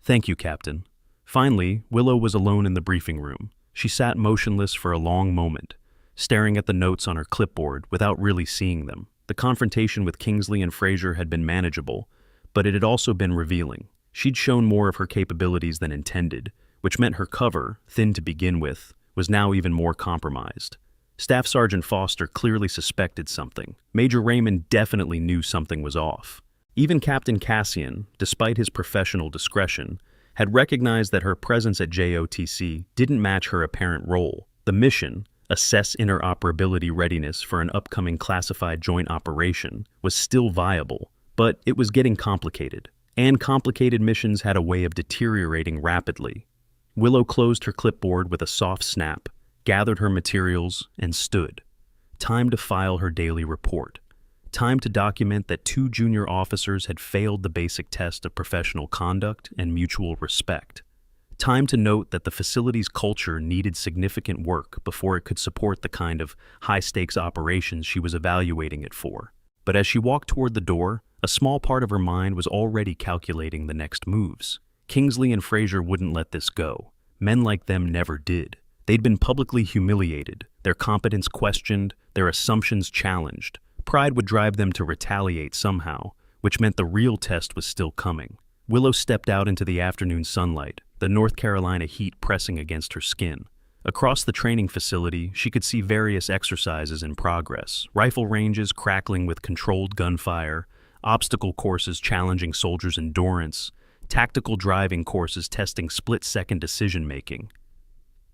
Thank you, Captain. Finally, Willow was alone in the briefing room. She sat motionless for a long moment, staring at the notes on her clipboard without really seeing them. The confrontation with Kingsley and Fraser had been manageable, but it had also been revealing. She'd shown more of her capabilities than intended, which meant her cover, thin to begin with, was now even more compromised. Staff Sergeant Foster clearly suspected something. Major Raymond definitely knew something was off. Even Captain Cassian, despite his professional discretion, had recognized that her presence at JOTC didn't match her apparent role. The mission, assess interoperability readiness for an upcoming classified joint operation, was still viable, But it was getting complicated, and complicated missions had a way of deteriorating rapidly. Willow closed her clipboard with a soft snap, gathered her materials, and stood. Time to file her daily report. Time to document that 2 junior officers had failed the basic test of professional conduct and mutual respect. Time to note that the facility's culture needed significant work before it could support the kind of high-stakes operations she was evaluating it for. But as she walked toward the door, a small part of her mind was already calculating the next moves. Kingsley and Fraser wouldn't let this go. Men like them never did. They'd been publicly humiliated, their competence questioned, their assumptions challenged. Pride would drive them to retaliate somehow, which meant the real test was still coming. Willow stepped out into the afternoon sunlight, the North Carolina heat pressing against her skin. Across the training facility, she could see various exercises in progress, rifle ranges crackling with controlled gunfire, obstacle courses challenging soldiers' endurance, tactical driving courses testing split-second decision-making.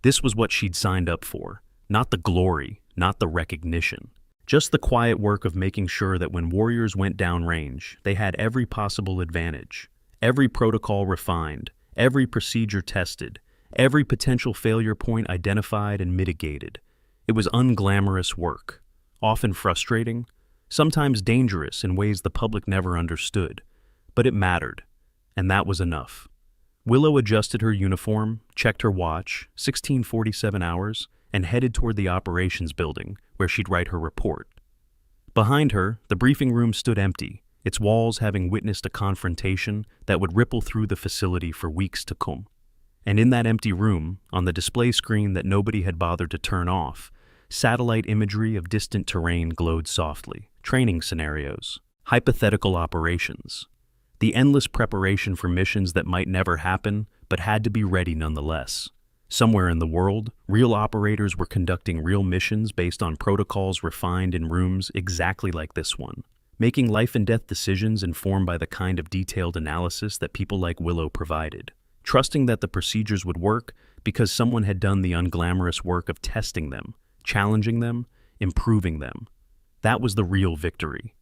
This was what she'd signed up for, not the glory, not the recognition. Just the quiet work of making sure that when warriors went downrange, they had every possible advantage, every protocol refined, every procedure tested, every potential failure point identified and mitigated. It was unglamorous work, often frustrating, sometimes dangerous in ways the public never understood, but it mattered, and that was enough. Willow adjusted her uniform, checked her watch, 16:47 hours, and headed toward the operations building, where she'd write her report. Behind her, the briefing room stood empty, its walls having witnessed a confrontation that would ripple through the facility for weeks to come. And in that empty room, on the display screen that nobody had bothered to turn off, satellite imagery of distant terrain glowed softly. Training scenarios, hypothetical operations, the endless preparation for missions that might never happen but had to be ready nonetheless. Somewhere in the world, real operators were conducting real missions based on protocols refined in rooms exactly like this one, making life-and-death decisions informed by the kind of detailed analysis that people like Willow provided, trusting that the procedures would work because someone had done the unglamorous work of testing them, challenging them, improving them. That was the real victory.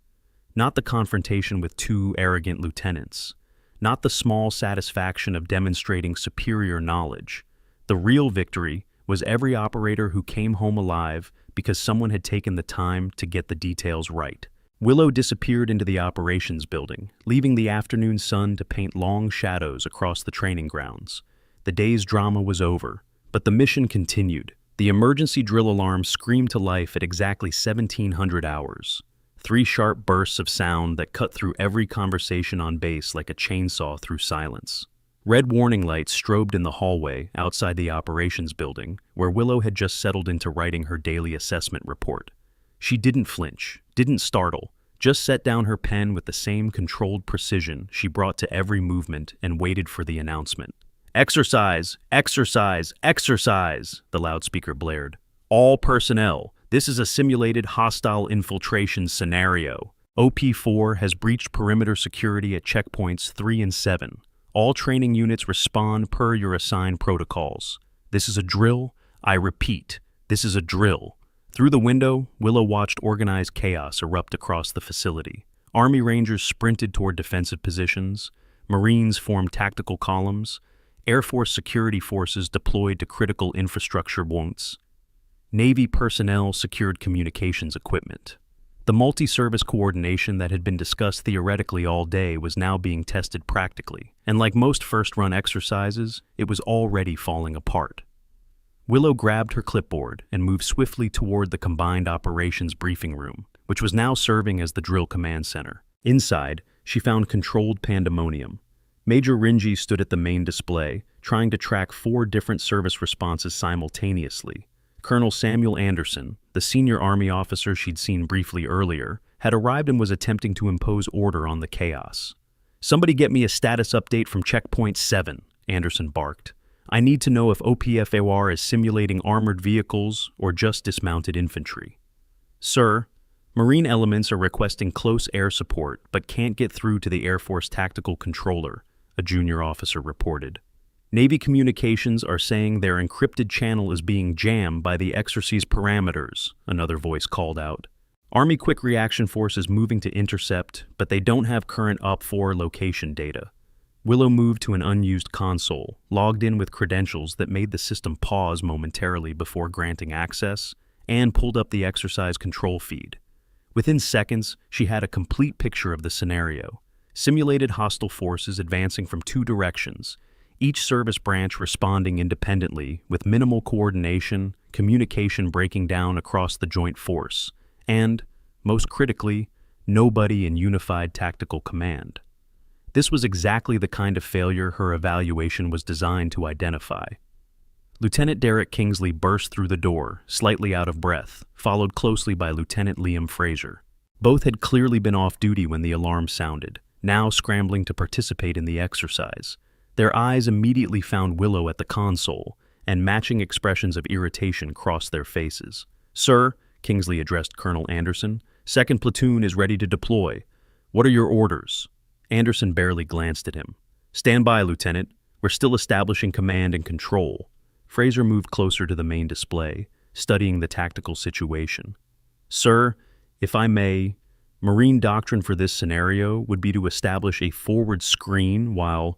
Not the confrontation with 2 arrogant lieutenants, not the small satisfaction of demonstrating superior knowledge. The real victory was every operator who came home alive because someone had taken the time to get the details right. Willow disappeared into the operations building, leaving the afternoon sun to paint long shadows across the training grounds. The day's drama was over, but the mission continued. The emergency drill alarm screamed to life at exactly 1700 hours. 3 sharp bursts of sound that cut through every conversation on base like a chainsaw through silence. Red warning lights strobed in the hallway outside the operations building, where Willow had just settled into writing her daily assessment report. She didn't flinch, didn't startle, just set down her pen with the same controlled precision she brought to every movement and waited for the announcement. "Exercise! Exercise! Exercise!" the loudspeaker blared. "All personnel, this is a simulated hostile infiltration scenario. OP4 has breached perimeter security at checkpoints 3 and 7. All training units respond per your assigned protocols. This is a drill. I repeat, this is a drill." Through the window, Willow watched organized chaos erupt across the facility. Army Rangers sprinted toward defensive positions. Marines formed tactical columns. Air Force security forces deployed to critical infrastructure points. Navy personnel secured communications equipment. The multi-service coordination that had been discussed theoretically all day was now being tested practically, and like most first-run exercises, it was already falling apart. Willow grabbed her clipboard and moved swiftly toward the Combined Operations Briefing Room, which was now serving as the drill command center. Inside, she found controlled pandemonium. Major Ringy stood at the main display, trying to track 4 different service responses simultaneously. Colonel Samuel Anderson, the senior Army officer she'd seen briefly earlier, had arrived and was attempting to impose order on the chaos. "Somebody get me a status update from Checkpoint 7, Anderson barked. "I need to know if OPFOR is simulating armored vehicles or just dismounted infantry." "Sir, Marine elements are requesting close air support but can't get through to the Air Force Tactical Controller," a junior officer reported. "Navy communications are saying their encrypted channel is being jammed by the exercise parameters," another voice called out. Army Quick Reaction Force is moving to intercept, but they don't have current OP4 location data. Willow moved to an unused console, logged in with credentials that made the system pause momentarily before granting access, and pulled up the exercise control feed. Within seconds, she had a complete picture of the scenario. Simulated hostile forces advancing from two directions, each service branch responding independently with minimal coordination, communication breaking down across the joint force, and, most critically, nobody in unified tactical command. This was exactly the kind of failure her evaluation was designed to identify. Lieutenant Derek Kingsley burst through the door, slightly out of breath, followed closely by Lieutenant Liam Fraser. Both had clearly been off duty when the alarm sounded, now scrambling to participate in the exercise. Their eyes immediately found Willow at the console, and matching expressions of irritation crossed their faces. "Sir," Kingsley addressed Colonel Anderson, "2nd Platoon is ready to deploy. What are your orders?" Anderson barely glanced at him. "Stand by, Lieutenant. We're still establishing command and control." Fraser moved closer to the main display, studying the tactical situation. "Sir, if I may, Marine doctrine for this scenario would be to establish a forward screen while—"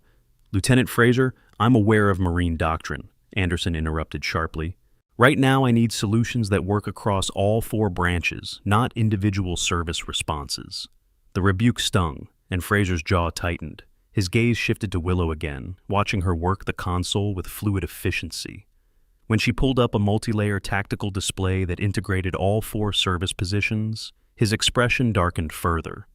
"Lieutenant Fraser, I'm aware of Marine doctrine," Anderson interrupted sharply. "Right now I need solutions that work across all 4 branches, not individual service responses." The rebuke stung, and Fraser's jaw tightened. His gaze shifted to Willow again, watching her work the console with fluid efficiency. When she pulled up a multi-layer tactical display that integrated all 4 service positions, his expression darkened further.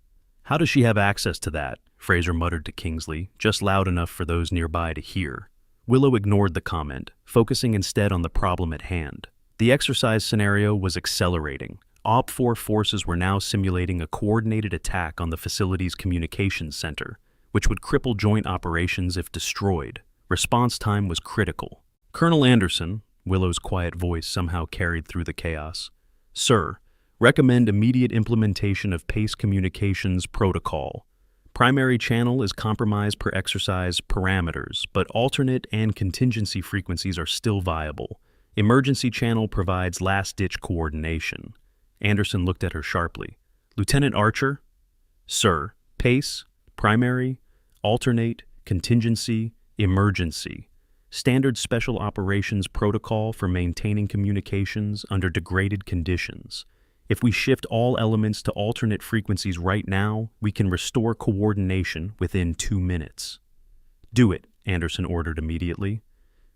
"How does she have access to that?" Fraser muttered to Kingsley, just loud enough for those nearby to hear. Willow ignored the comment, focusing instead on the problem at hand. The exercise scenario was accelerating. OP4 forces were now simulating a coordinated attack on the facility's communications center, which would cripple joint operations if destroyed. Response time was critical. "Colonel Anderson," Willow's quiet voice somehow carried through the chaos, "Sir, recommend immediate implementation of PACE communications protocol. Primary channel is compromised per exercise parameters, but alternate and contingency frequencies are still viable. Emergency channel provides last-ditch coordination." Anderson looked at her sharply. "Lieutenant Archer?" "Sir, PACE, primary, alternate, contingency, emergency. Standard Special Operations Protocol for maintaining communications under degraded conditions. If we shift all elements to alternate frequencies right now, we can restore coordination within 2 minutes." "Do it," Anderson ordered immediately.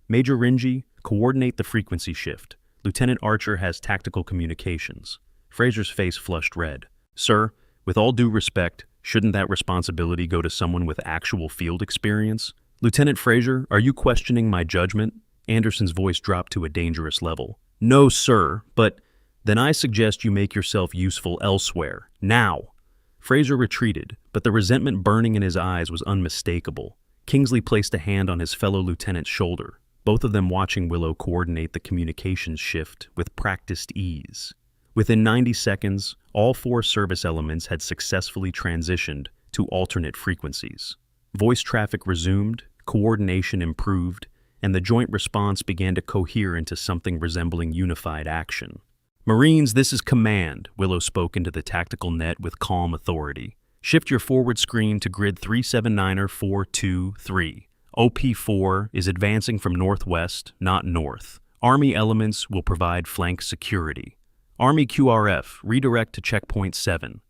"Major Ringy, coordinate the frequency shift. Lieutenant Archer has tactical communications." Fraser's face flushed red. "Sir, with all due respect, shouldn't that responsibility go to someone with actual field experience?" "Lieutenant Fraser, are you questioning my judgment?" Anderson's voice dropped to a dangerous level. "No, sir, but—" "Then I suggest you make yourself useful elsewhere. Now!" Fraser retreated, but the resentment burning in his eyes was unmistakable. Kingsley placed a hand on his fellow lieutenant's shoulder, both of them watching Willow coordinate the communications shift with practiced ease. Within 90 seconds, all 4 service elements had successfully transitioned to alternate frequencies. Voice traffic resumed, coordination improved, and the joint response began to cohere into something resembling unified action. "Marines, this is command," Willow spoke into the tactical net with calm authority. "Shift your forward screen to grid 379er 423. OP4 is advancing from northwest, not north. Army elements will provide flank security. Army QRF, redirect to checkpoint 7.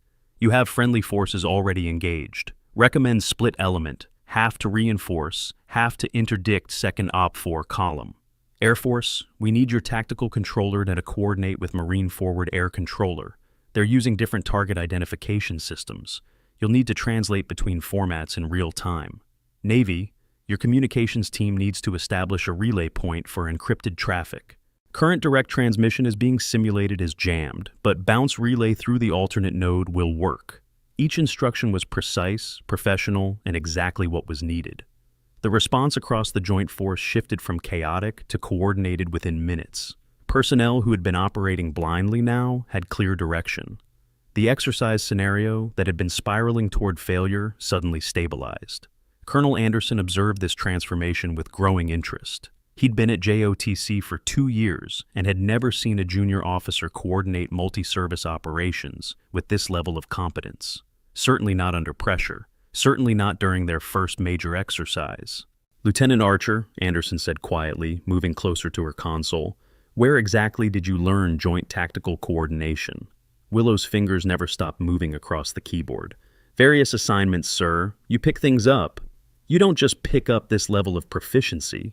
You have friendly forces already engaged. Recommend split element, half to reinforce, half to interdict 2nd OP4 column. Air Force, we need your tactical controller to coordinate with Marine Forward Air Controller. They're using different target identification systems. You'll need to translate between formats in real time. Navy, your communications team needs to establish a relay point for encrypted traffic. Current direct transmission is being simulated as jammed, but bounce relay through the alternate node will work. Each instruction was precise, professional, and exactly what was needed. The response across the joint force shifted from chaotic to coordinated within minutes. Personnel who had been operating blindly now had clear direction. The exercise scenario that had been spiraling toward failure suddenly stabilized. Colonel Anderson observed this transformation with growing interest. He'd been at JOTC for 2 years and had never seen a junior officer coordinate multi-service operations with this level of competence. Certainly not under pressure. Certainly not during their first major exercise. "Lieutenant Archer," Anderson said quietly, moving closer to her console, "where exactly did you learn joint tactical coordination?" Willow's fingers never stopped moving across the keyboard. "Various assignments, sir. You pick things up. You don't just pick up this level of proficiency."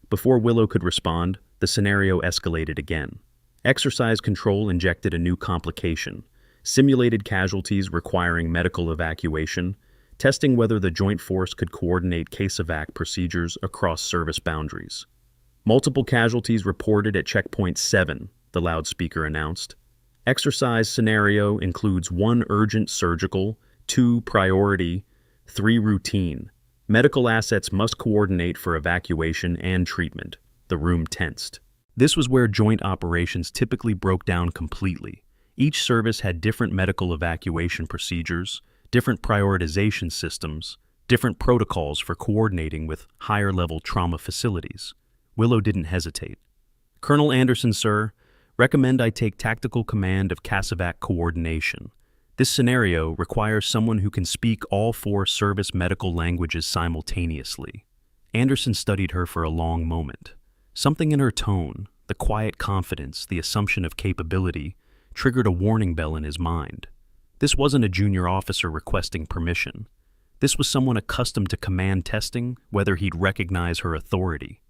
Before Willow could respond, the scenario escalated again. Exercise control injected a new complication: simulated casualties requiring medical evacuation, testing whether the joint force could coordinate case-evac procedures across service boundaries. "Multiple casualties reported at Checkpoint 7, the loudspeaker announced. "Exercise scenario includes 1 urgent surgical, 2 priority, 3 routine. Medical assets must coordinate for evacuation and treatment." The room tensed. This was where joint operations typically broke down completely. Each service had different medical evacuation procedures, different prioritization systems, different protocols for coordinating with higher-level trauma facilities. Willow didn't hesitate. "Colonel Anderson, sir, recommend I take tactical command of CASEVAC coordination. This scenario requires someone who can speak all 4 service medical languages simultaneously." Anderson studied her for a long moment. Something in her tone, the quiet confidence, the assumption of capability, triggered a warning bell in his mind. This wasn't a junior officer requesting permission. This was someone accustomed to command testing, whether he'd recognize her authority.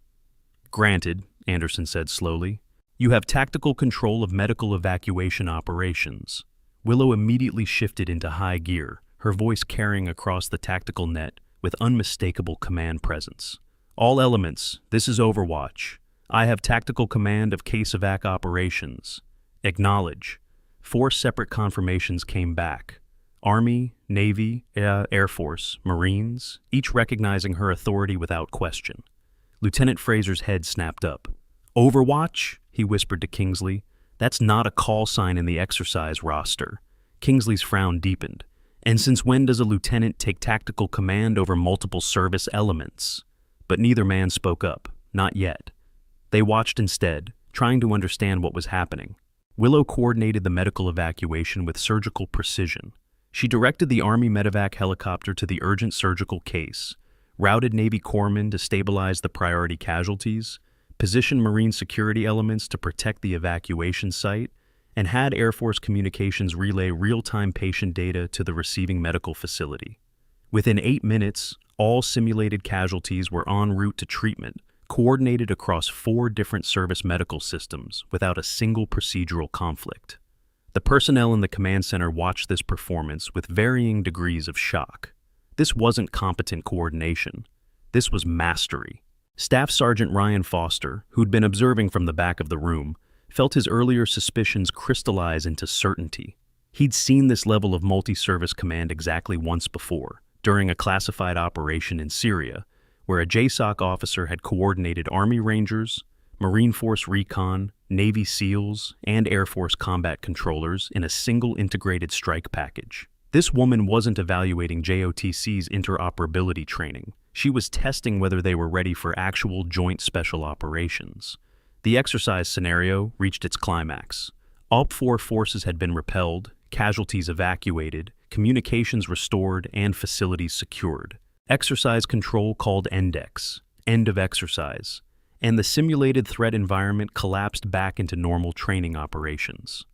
"Granted," Anderson said slowly. "You have tactical control of medical evacuation operations." Willow immediately shifted into high gear, her voice carrying across the tactical net with unmistakable command presence. "All elements, this is Overwatch. I have tactical command of case-evac operations. Acknowledge." 4 separate confirmations came back. Army, Navy, Air Force, Marines, each recognizing her authority without question. Lieutenant Fraser's head snapped up. "Overwatch?" he whispered to Kingsley. "That's not a call sign in the exercise roster." Kingsley's frown deepened. "And since when does a lieutenant take tactical command over multiple service elements?" But neither man spoke up. Not yet. They watched instead, trying to understand what was happening. Willow coordinated the medical evacuation with surgical precision. She directed the Army medevac helicopter to the urgent surgical case, routed Navy corpsmen to stabilize the priority casualties, positioned Marine security elements to protect the evacuation site, and had Air Force communications relay real-time patient data to the receiving medical facility. Within 8 minutes, all simulated casualties were en route to treatment, coordinated across 4 different service medical systems without a single procedural conflict. The personnel in the command center watched this performance with varying degrees of shock. This wasn't competent coordination. This was mastery. Staff Sergeant Ryan Foster, who'd been observing from the back of the room, felt his earlier suspicions crystallize into certainty. He'd seen this level of multi-service command exactly once before, during a classified operation in Syria, where a JSOC officer had coordinated Army Rangers, Marine Force Recon, Navy SEALs, and Air Force combat controllers in a single integrated strike package. This woman wasn't evaluating JOTC's interoperability training. She was testing whether they were ready for actual joint special operations. The exercise scenario reached its climax. All 4 forces had been repelled, casualties evacuated, communications restored, and facilities secured. Exercise control called ENDEX, end of exercise, and the simulated threat environment collapsed back into normal training operations.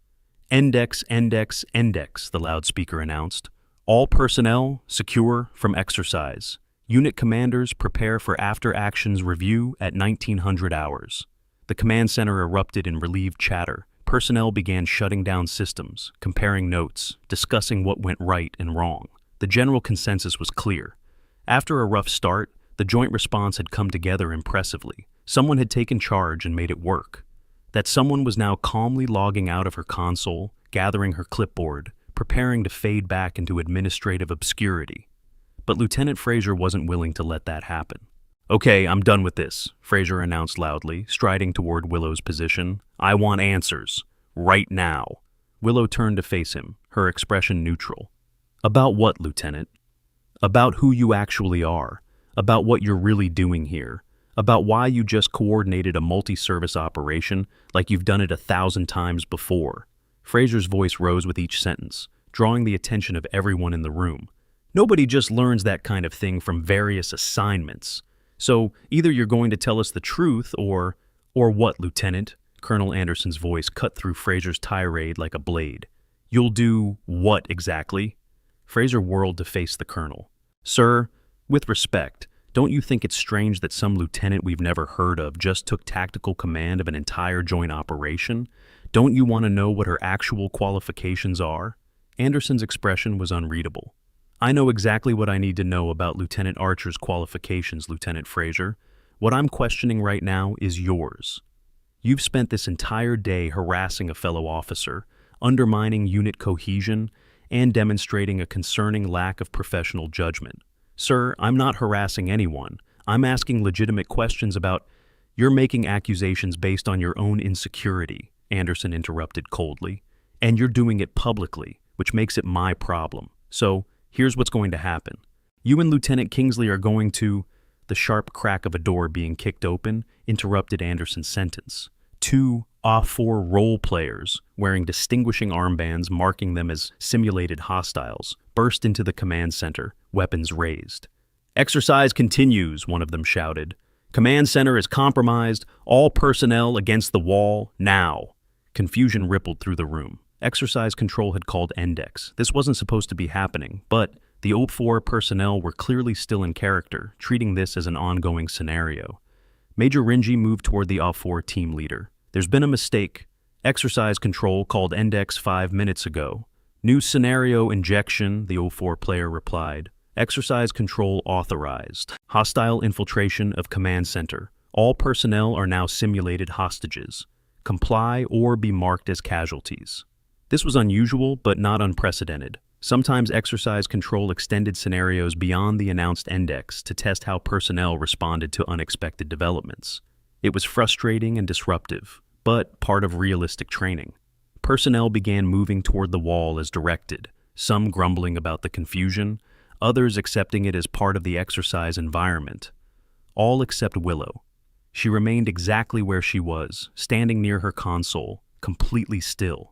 "ENDEX, ENDEX, ENDEX," the loudspeaker announced. "All personnel secure from exercise. Unit commanders prepare for after-actions review at 1900 hours." The command center erupted in relieved chatter. Personnel began shutting down systems, comparing notes, discussing what went right and wrong. The general consensus was clear. After a rough start, the joint response had come together impressively. Someone had taken charge and made it work. That someone was now calmly logging out of her console, gathering her clipboard, preparing to fade back into administrative obscurity. But Lieutenant Fraser wasn't willing to let that happen. "Okay, I'm done with this," Fraser announced loudly, striding toward Willow's position. "I want answers. Right now." Willow turned to face him, her expression neutral. "About what, Lieutenant?" "About who you actually are. About what you're really doing here. about why you just coordinated a multi-service operation like you've done it 1,000 times before. Fraser's voice rose with each sentence, drawing the attention of everyone in the room. Nobody just learns that kind of thing from various assignments. So either you're going to tell us the truth or what, Lieutenant? Colonel Anderson's voice cut through Fraser's tirade like a blade. You'll do what exactly? Fraser whirled to face the colonel. Sir, with respect, don't you think it's strange that some lieutenant we've never heard of just took tactical command of an entire joint operation? Don't you want to know what her actual qualifications are? Anderson's expression was unreadable. I know exactly what I need to know about Lieutenant Archer's qualifications, Lieutenant Fraser. What I'm questioning right now is yours. You've spent this entire day harassing a fellow officer, undermining unit cohesion, and demonstrating a concerning lack of professional judgment. Sir, I'm not harassing anyone. I'm asking legitimate questions about... You're making accusations based on your own insecurity, Anderson interrupted coldly. And you're doing it publicly, which makes it my problem. So, here's what's going to happen. You and Lieutenant Kingsley are going to... The sharp crack of a door being kicked open interrupted Anderson's sentence. Two A4 role players, wearing distinguishing armbands marking them as simulated hostiles, burst into the command center, weapons raised. Exercise continues, one of them shouted. Command center is compromised, all personnel against the wall, now. Confusion rippled through the room. Exercise control had called Endex. This wasn't supposed to be happening, but the OP4 personnel were clearly still in character, treating this as an ongoing scenario. Major Rinji moved toward the OP4 team leader. There's been a mistake. Exercise control called Endex 5 minutes ago. New scenario injection, the O4 player replied. Exercise control authorized. Hostile infiltration of command center. All personnel are now simulated hostages. Comply or be marked as casualties. This was unusual, but not unprecedented. Sometimes exercise control extended scenarios beyond the announced index to test how personnel responded to unexpected developments. It was frustrating and disruptive, but part of realistic training. Personnel began moving toward the wall as directed, some grumbling about the confusion, others accepting it as part of the exercise environment. All except Willow. She remained exactly where she was, standing near her console, completely still.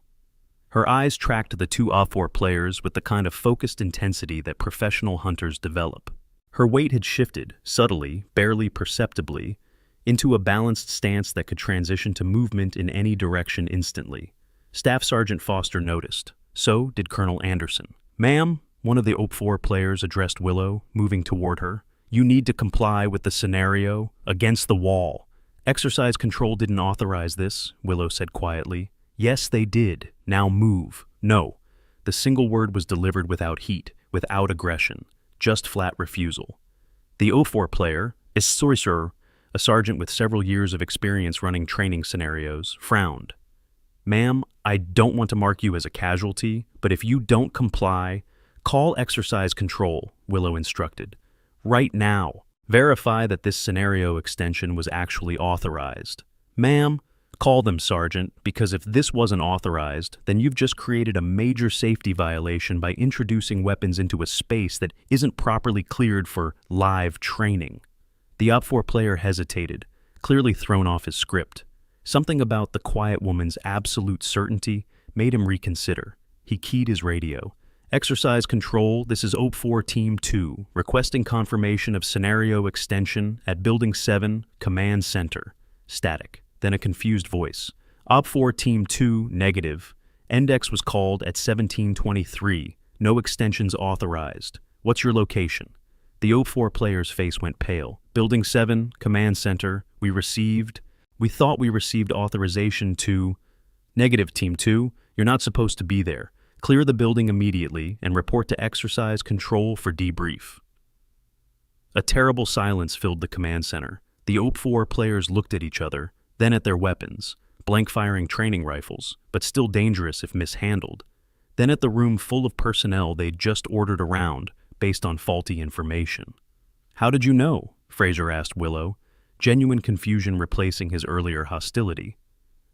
Her eyes tracked the two A4 players with the kind of focused intensity that professional hunters develop. Her weight had shifted, subtly, barely perceptibly, into a balanced stance that could transition to movement in any direction instantly. Staff Sergeant Foster noticed. So did Colonel Anderson. Ma'am, one of the OP4 players addressed Willow, moving toward her. You need to comply with the scenario against the wall. Exercise control didn't authorize this, Willow said quietly. Yes, they did. Now move. No. The single word was delivered without heat, without aggression, just flat refusal. The O4 player, sorry sir, a sergeant with several years of experience running training scenarios, frowned. Ma'am, I don't want to mark you as a casualty, but if you don't comply, call exercise control, Willow instructed. Right now. Verify that this scenario extension was actually authorized. Ma'am, call them, Sergeant, because if this wasn't authorized, then you've just created a major safety violation by introducing weapons into a space that isn't properly cleared for live training. The OP4 player hesitated, clearly thrown off his script. Something about the quiet woman's absolute certainty made him reconsider. He keyed his radio. Exercise control, this is OP4 Team 2, requesting confirmation of scenario extension at Building 7, Command Center. Static. Then a confused voice. OP4 Team 2, negative. Index was called at 1723. No extensions authorized. What's your location? The OP4 player's face went pale. Building 7, Command Center. We thought we received authorization to... Negative, Team 2. You're not supposed to be there. Clear the building immediately and report to exercise control for debrief. A terrible silence filled the command center. The OP4 players looked at each other, then at their weapons, blank-firing training rifles, but still dangerous if mishandled. Then at the room full of personnel they'd just ordered around, based on faulty information. How did you know? Fraser asked Willow, genuine confusion replacing his earlier hostility.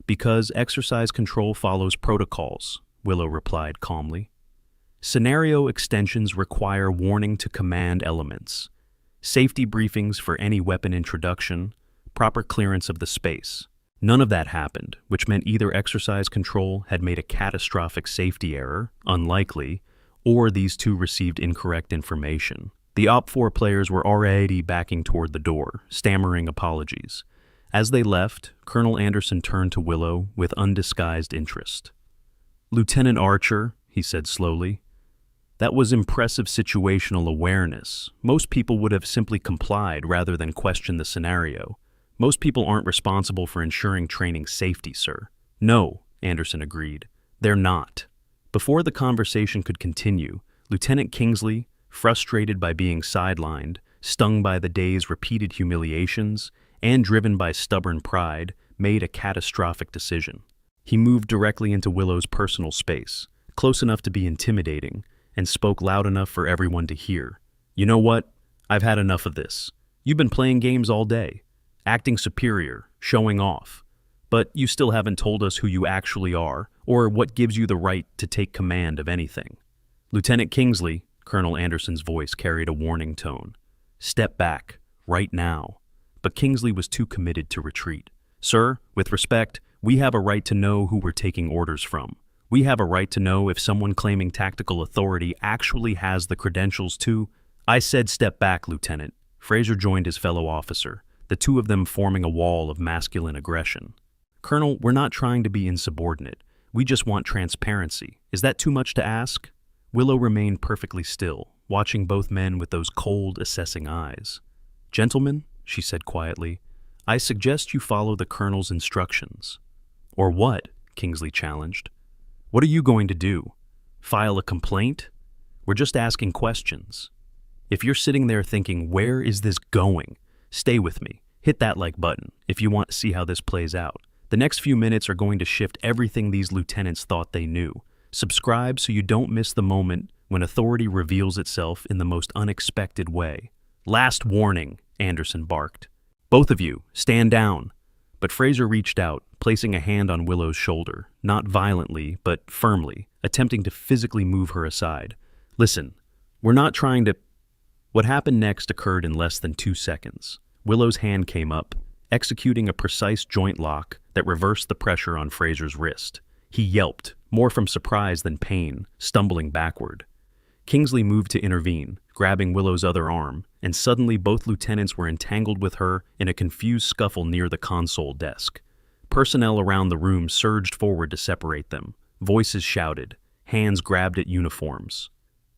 Because exercise control follows protocols, Willow replied calmly. Scenario extensions require warning to command elements. Safety briefings for any weapon introduction, proper clearance of the space. None of that happened, which meant either exercise control had made a catastrophic safety error, unlikely, or these two received incorrect information. The OPFOR players were already backing toward the door, stammering apologies. As they left, Colonel Anderson turned to Willow with undisguised interest. "Lieutenant Archer," he said slowly, "that was impressive situational awareness. Most people would have simply complied rather than questioned the scenario. Most people aren't responsible for ensuring training safety, sir." "No," Anderson agreed. "They're not." Before the conversation could continue, Lieutenant Kingsley, frustrated by being sidelined, stung by the day's repeated humiliations, and driven by stubborn pride, made a catastrophic decision. He moved directly into Willow's personal space, close enough to be intimidating, and spoke loud enough for everyone to hear. "You know what? I've had enough of this. You've been playing games all day, acting superior, showing off. But you still haven't told us who you actually are, or what gives you the right to take command of anything." "Lieutenant Kingsley," Colonel Anderson's voice carried a warning tone. "Step back, right now." But Kingsley was too committed to retreat. "Sir, with respect, we have a right to know who we're taking orders from. We have a right to know if someone claiming tactical authority actually has the credentials to—" "I said step back, Lieutenant." Fraser joined his fellow officer, the two of them forming a wall of masculine aggression. "Colonel, we're not trying to be insubordinate. We just want transparency. Is that too much to ask?" Willow remained perfectly still, watching both men with those cold, assessing eyes. "Gentlemen," she said quietly, "I suggest you follow the Colonel's instructions." "Or what?" Kingsley challenged. "What are you going to do? File a complaint? We're just asking questions. If you're sitting there thinking, where is this going? Stay with me. Hit that like button if you want to see how this plays out. The next few minutes are going to shift everything these lieutenants thought they knew. Subscribe so you don't miss the moment when authority reveals itself in the most unexpected way." "Last warning," Anderson barked. "Both of you, stand down." But Fraser reached out, placing a hand on Willow's shoulder, not violently, but firmly, attempting to physically move her aside. "Listen, we're not trying to—" What happened next occurred in less than 2 seconds. Willow's hand came up, executing a precise joint lock that reversed the pressure on Fraser's wrist. He yelped, more from surprise than pain, stumbling backward. Kingsley moved to intervene, grabbing Willow's other arm, and suddenly both lieutenants were entangled with her in a confused scuffle near the console desk. Personnel around the room surged forward to separate them. Voices shouted. Hands grabbed at uniforms.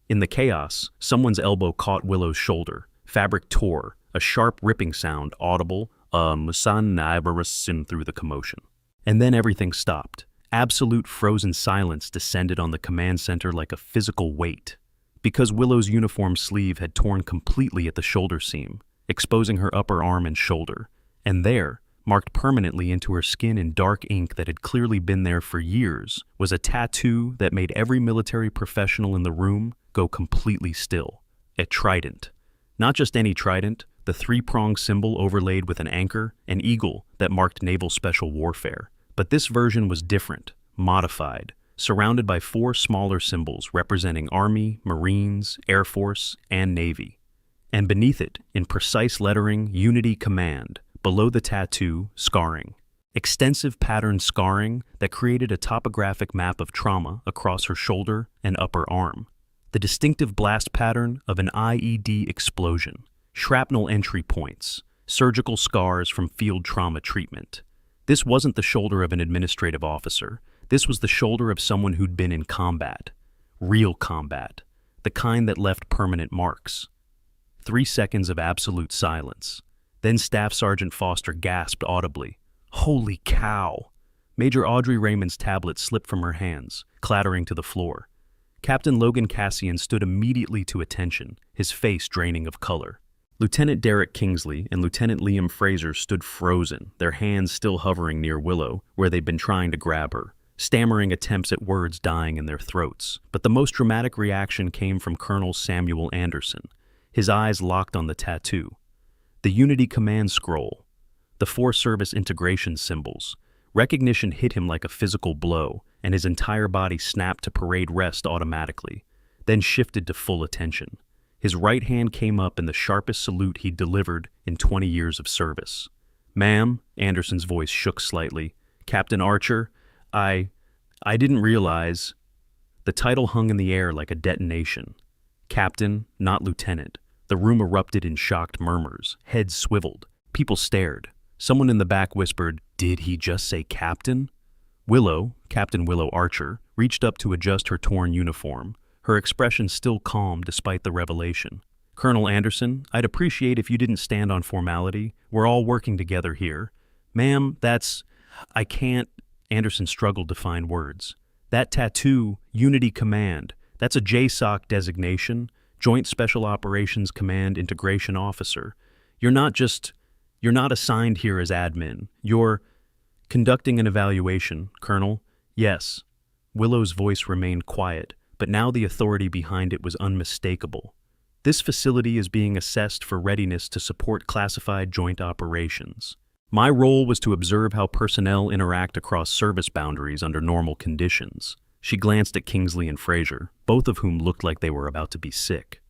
In the chaos, someone's elbow caught Willow's shoulder. Fabric tore, a sharp ripping sound audible, through the commotion. And then everything stopped. Absolute frozen silence descended on the command center like a physical weight. Because Willow's uniform sleeve had torn completely at the shoulder seam, exposing her upper arm and shoulder. And there, marked permanently into her skin in dark ink that had clearly been there for years, was a tattoo that made every military professional in the room go completely still. A trident. Not just any trident, the three-pronged symbol overlaid with an anchor, an eagle that marked naval special warfare. But this version was different, modified, surrounded by 4 smaller symbols representing Army, Marines, Air Force, and Navy. And beneath it, in precise lettering, Unity Command, below the tattoo, scarring. Extensive patterned scarring that created a topographic map of trauma across her shoulder and upper arm. The distinctive blast pattern of an IED explosion. Shrapnel entry points, surgical scars from field trauma treatment. This wasn't the shoulder of an administrative officer. This was the shoulder of someone who'd been in combat. Real combat. The kind that left permanent marks. 3 seconds of absolute silence. Then Staff Sergeant Foster gasped audibly. "Holy cow!" Major Audrey Raymond's tablet slipped from her hands, clattering to the floor. Captain Logan Cassian stood immediately to attention, his face draining of color. Lieutenant Derek Kingsley and Lieutenant Liam Fraser stood frozen, their hands still hovering near Willow, where they'd been trying to grab her, stammering attempts at words dying in their throats. But the most dramatic reaction came from Colonel Samuel Anderson, his eyes locked on the tattoo. The Unity Command scroll, the 4 service integration symbols. Recognition hit him like a physical blow, and his entire body snapped to parade rest automatically, then shifted to full attention. His right hand came up in the sharpest salute he'd delivered in 20 years of service. Ma'am, Anderson's voice shook slightly. Captain Archer, I didn't realize. The title hung in the air like a detonation. Captain, not lieutenant. The room erupted in shocked murmurs. Heads swiveled. People stared. Someone in the back whispered, "Did he just say captain?" Willow, Captain Willow Archer, reached up to adjust her torn uniform, her expression still calm despite the revelation. "Colonel Anderson, I'd appreciate if you didn't stand on formality. We're all working together here." "Ma'am, I can't." Anderson struggled to find words. "That tattoo, Unity Command, that's a JSOC designation, Joint Special Operations Command Integration Officer. You're not assigned here as admin. You're conducting an evaluation, Colonel." "Yes." Willow's voice remained quiet, but now the authority behind it was unmistakable. "This facility is being assessed for readiness to support classified joint operations. My role was to observe how personnel interact across service boundaries under normal conditions." She glanced at Kingsley and Fraser, both of whom looked like they were about to be sick.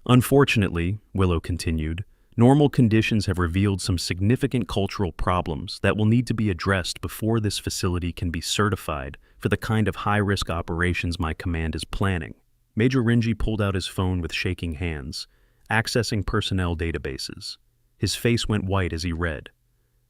"Unfortunately," Willow continued, "normal conditions have revealed some significant cultural problems that will need to be addressed before this facility can be certified for the kind of high-risk operations my command is planning." Major Rinji pulled out his phone with shaking hands, accessing personnel databases. His face went white as he read.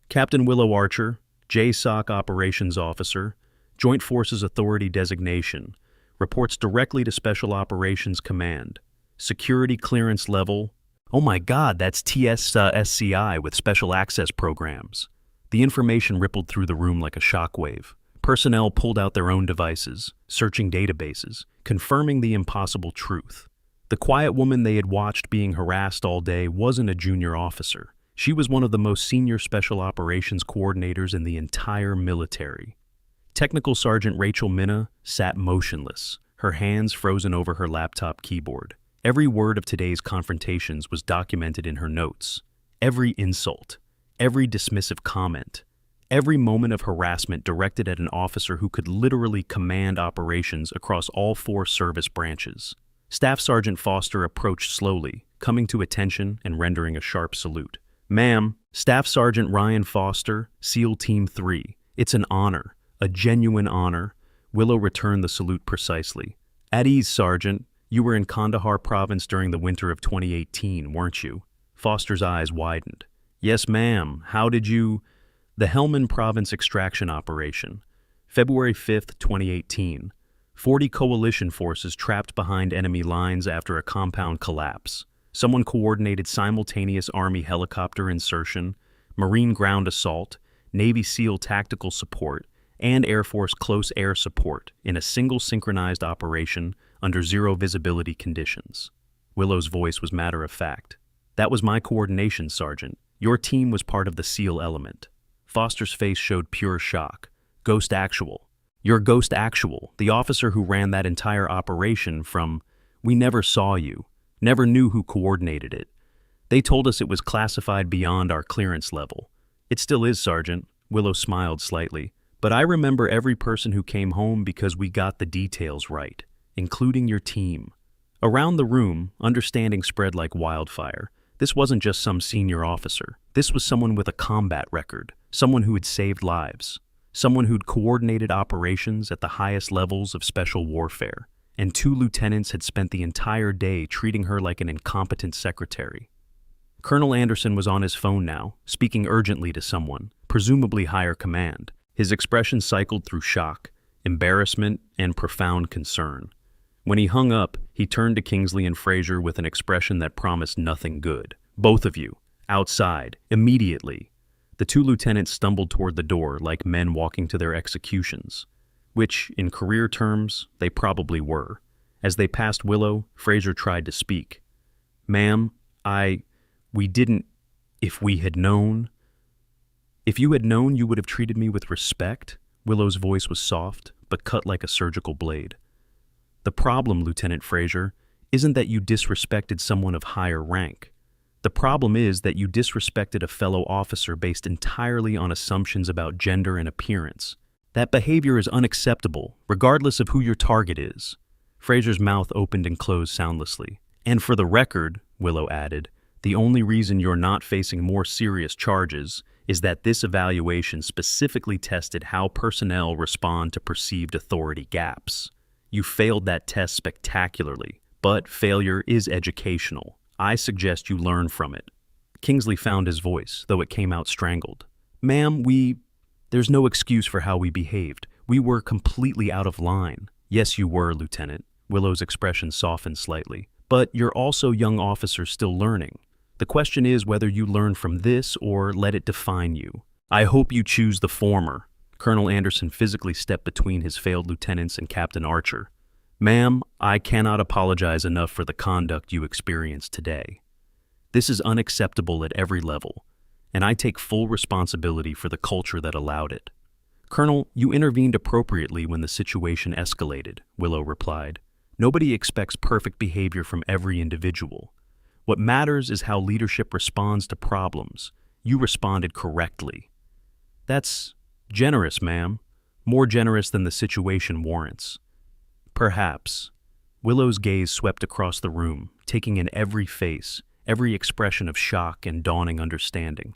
"Captain Willow Archer, JSOC Operations Officer, Joint Forces Authority Designation, reports directly to Special Operations Command. Security clearance level..." "Oh my God, that's SCI with special access programs." The information rippled through the room like a shockwave. Personnel pulled out their own devices, searching databases, confirming the impossible truth. The quiet woman they had watched being harassed all day wasn't a junior officer. She was one of the most senior special operations coordinators in the entire military. Technical Sergeant Rachel Minna sat motionless, her hands frozen over her laptop keyboard. Every word of today's confrontations was documented in her notes. Every insult, every dismissive comment, every moment of harassment directed at an officer who could literally command operations across all 4 service branches. Staff Sergeant Foster approached slowly, coming to attention and rendering a sharp salute. "Ma'am, Staff Sergeant Ryan Foster, SEAL Team 3. It's an honor, a genuine honor." Willow returned the salute precisely. "At ease, Sergeant. You were in Kandahar Province during the winter of 2018, weren't you?" Foster's eyes widened. "Yes, ma'am. How did you..." "The Helmand Province extraction operation. February 5th, 2018. 40 coalition forces trapped behind enemy lines after a compound collapse. Someone coordinated simultaneous Army helicopter insertion, Marine ground assault, Navy SEAL tactical support, and Air Force close air support in a single synchronized operation under zero visibility conditions." Willow's voice was matter of fact. "That was my coordination, Sergeant. Your team was part of the SEAL element." Foster's face showed pure shock. "Ghost Actual. You're Ghost Actual, the officer who ran that entire operation from... We never saw you, never knew who coordinated it. They told us it was classified beyond our clearance level." "It still is, Sergeant." Willow smiled slightly. "But I remember every person who came home because we got the details right, including your team." Around the room, understanding spread like wildfire. This wasn't just some senior officer. This was someone with a combat record, someone who had saved lives, someone who'd coordinated operations at the highest levels of special warfare, and 2 lieutenants had spent the entire day treating her like an incompetent secretary. Colonel Anderson was on his phone now, speaking urgently to someone, presumably higher command. His expression cycled through shock, embarrassment, and profound concern. When he hung up, he turned to Kingsley and Fraser with an expression that promised nothing good. "Both of you, outside, immediately." The 2 lieutenants stumbled toward the door like men walking to their executions, which, in career terms, they probably were. As they passed Willow, Fraser tried to speak. "Ma'am, we didn't... If we had known..." "If you had known, you would have treated me with respect." Willow's voice was soft, but cut like a surgical blade. "The problem, Lieutenant Fraser, isn't that you disrespected someone of higher rank. The problem is that you disrespected a fellow officer based entirely on assumptions about gender and appearance. That behavior is unacceptable, regardless of who your target is." Fraser's mouth opened and closed soundlessly. "And for the record," Willow added, "the only reason you're not facing more serious charges is that this evaluation specifically tested how personnel respond to perceived authority gaps. You failed that test spectacularly, but failure is educational. I suggest you learn from it. Kingsley found his voice, though it came out strangled. Ma'am, there's no excuse for how we behaved. We were completely out of line. Yes, you were, Lieutenant. Willow's expression softened slightly. But you're also young officers still learning. The question is whether you learn from this or let it define you. I hope you choose the former. Colonel Anderson physically stepped between his failed lieutenants and Captain Archer. Ma'am, I cannot apologize enough for the conduct you experienced today. This is unacceptable at every level, and I take full responsibility for the culture that allowed it. Colonel, you intervened appropriately when the situation escalated, Willow replied. Nobody expects perfect behavior from every individual. What matters is how leadership responds to problems. You responded correctly. That's generous, ma'am. More generous than the situation warrants. Perhaps. Willow's gaze swept across the room, taking in every face, every expression of shock and dawning understanding.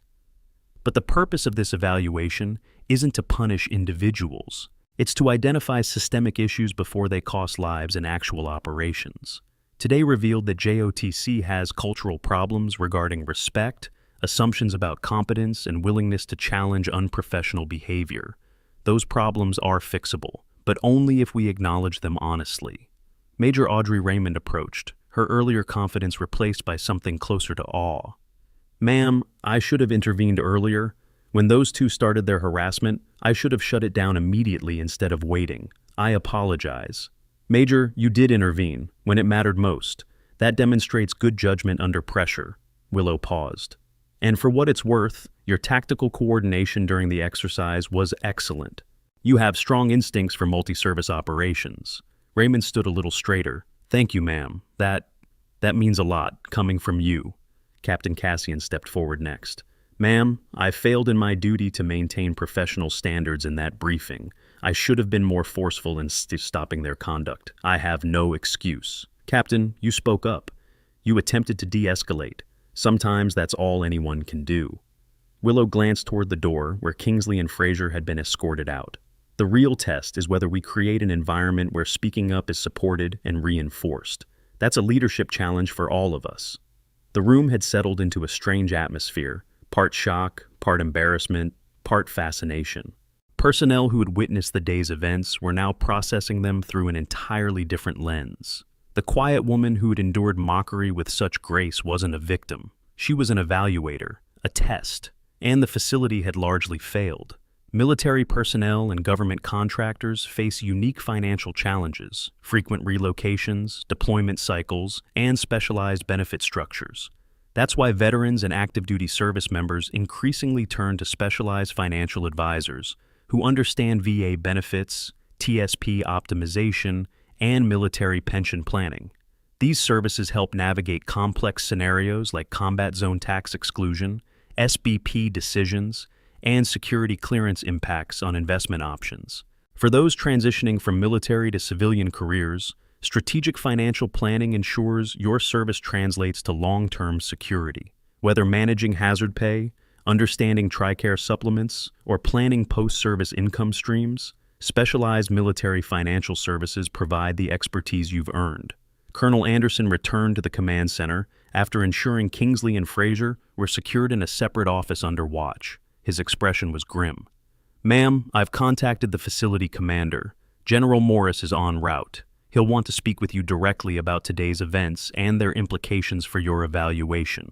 But the purpose of this evaluation isn't to punish individuals. It's to identify systemic issues before they cost lives in actual operations. Today revealed that JOTC has cultural problems regarding respect, assumptions about competence, and willingness to challenge unprofessional behavior. Those problems are fixable, but only if we acknowledge them honestly. Major Audrey Raymond approached, her earlier confidence replaced by something closer to awe. Ma'am, I should have intervened earlier. When those two started their harassment, I should have shut it down immediately instead of waiting. I apologize. Major, you did intervene, when it mattered most. That demonstrates good judgment under pressure. Willow paused. And for what it's worth, your tactical coordination during the exercise was excellent. You have strong instincts for multi-service operations. Raymond stood a little straighter. Thank you, ma'am. That means a lot, coming from you. Captain Cassian stepped forward next. Ma'am, I failed in my duty to maintain professional standards in that briefing. I should have been more forceful in stopping their conduct. I have no excuse. Captain, you spoke up. You attempted to de-escalate. Sometimes that's all anyone can do. Willow glanced toward the door where Kingsley and Fraser had been escorted out. The real test is whether we create an environment where speaking up is supported and reinforced. That's a leadership challenge for all of us. The room had settled into a strange atmosphere, part shock, part embarrassment, part fascination. Personnel who had witnessed the day's events were now processing them through an entirely different lens. The quiet woman who had endured mockery with such grace wasn't a victim. She was an evaluator, a test, and the facility had largely failed. Military personnel and government contractors face unique financial challenges, frequent relocations, deployment cycles, and specialized benefit structures. That's why veterans and active duty service members increasingly turn to specialized financial advisors who understand VA benefits, TSP optimization, and military pension planning. These services help navigate complex scenarios like combat zone tax exclusion, SBP decisions, and security clearance impacts on investment options. For those transitioning from military to civilian careers, strategic financial planning ensures your service translates to long-term security. Whether managing hazard pay, understanding TRICARE supplements, or planning post-service income streams, specialized military financial services provide the expertise you've earned. Colonel Anderson returned to the command center after ensuring Kingsley and Fraser were secured in a separate office under watch. His expression was grim. Ma'am, I've contacted the facility commander. General Morris is en route. He'll want to speak with you directly about today's events and their implications for your evaluation.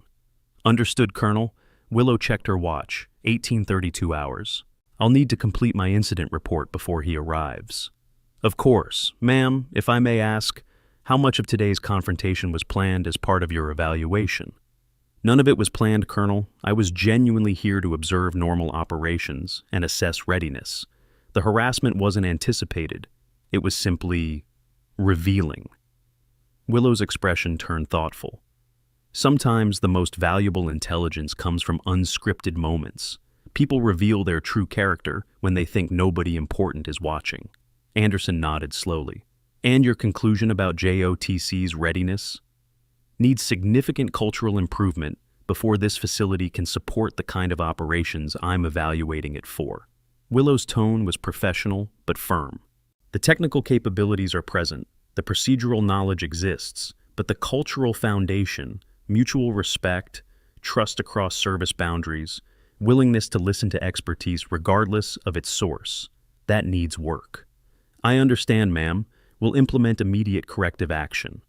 Understood, Colonel. Willow checked her watch, 1832 hours. I'll need to complete my incident report before he arrives. Of course. Ma'am, if I may ask, how much of today's confrontation was planned as part of your evaluation? None of it was planned, Colonel. I was genuinely here to observe normal operations and assess readiness. The harassment wasn't anticipated. It was simply revealing. Willow's expression turned thoughtful. Sometimes the most valuable intelligence comes from unscripted moments. People reveal their true character when they think nobody important is watching. Anderson nodded slowly. And your conclusion about JOTC's readiness? Needs significant cultural improvement, before this facility can support the kind of operations I'm evaluating it for. Willow's tone was professional but firm. The technical capabilities are present, the procedural knowledge exists, but the cultural foundation, mutual respect, trust across service boundaries, willingness to listen to expertise regardless of its source, that needs work. I understand, ma'am. We'll implement immediate corrective action.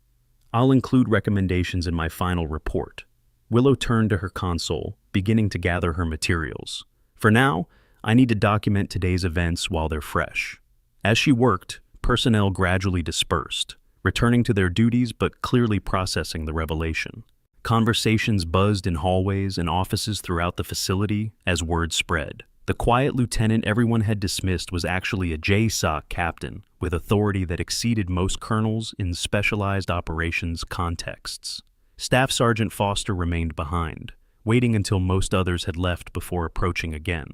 I'll include recommendations in my final report. Willow turned to her console, beginning to gather her materials. For now, I need to document today's events while they're fresh. As she worked, personnel gradually dispersed, returning to their duties but clearly processing the revelation. Conversations buzzed in hallways and offices throughout the facility as word spread. The quiet lieutenant everyone had dismissed was actually a JSOC captain with authority that exceeded most colonels in specialized operations contexts. Staff Sergeant Foster remained behind, waiting until most others had left before approaching again.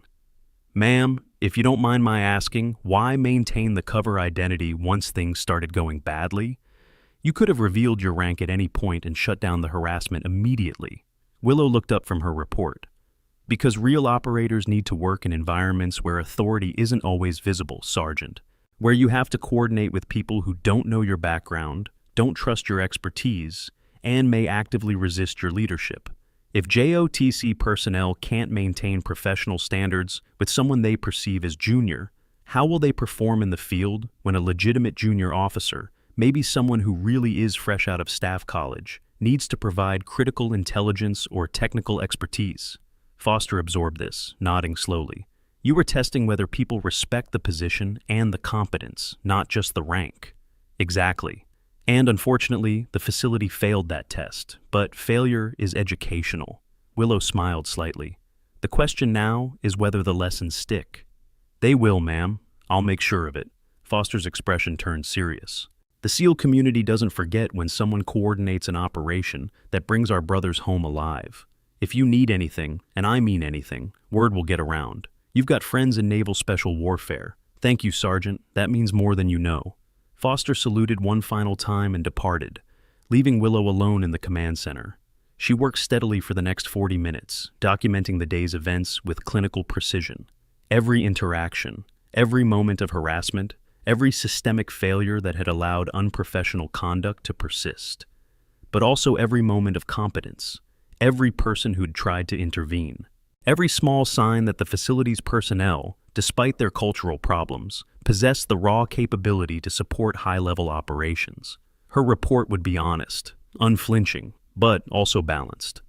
Ma'am, if you don't mind my asking, why maintain the cover identity once things started going badly? You could have revealed your rank at any point and shut down the harassment immediately. Willow looked up from her report. Because real operators need to work in environments where authority isn't always visible, Sergeant. Where you have to coordinate with people who don't know your background, don't trust your expertise, and may actively resist your leadership. If JOTC personnel can't maintain professional standards with someone they perceive as junior, how will they perform in the field when a legitimate junior officer, maybe someone who really is fresh out of staff college, needs to provide critical intelligence or technical expertise? Foster absorbed this, nodding slowly. You were testing whether people respect the position and the competence, not just the rank. Exactly. And unfortunately, the facility failed that test, but failure is educational. Willow smiled slightly. The question now is whether the lessons stick. They will, ma'am. I'll make sure of it. Foster's expression turned serious. The SEAL community doesn't forget when someone coordinates an operation that brings our brothers home alive. If you need anything, and I mean anything, word will get around. You've got friends in Naval Special Warfare. Thank you, Sergeant. That means more than you know. Foster saluted one final time and departed, leaving Willow alone in the command center. She worked steadily for the next 40 minutes, documenting the day's events with clinical precision. Every interaction, every moment of harassment, every systemic failure that had allowed unprofessional conduct to persist. But also every moment of competence, every person who'd tried to intervene. Every small sign that the facility's personnel, despite their cultural problems, possessed the raw capability to support high-level operations. Her report would be honest, unflinching, but also balanced.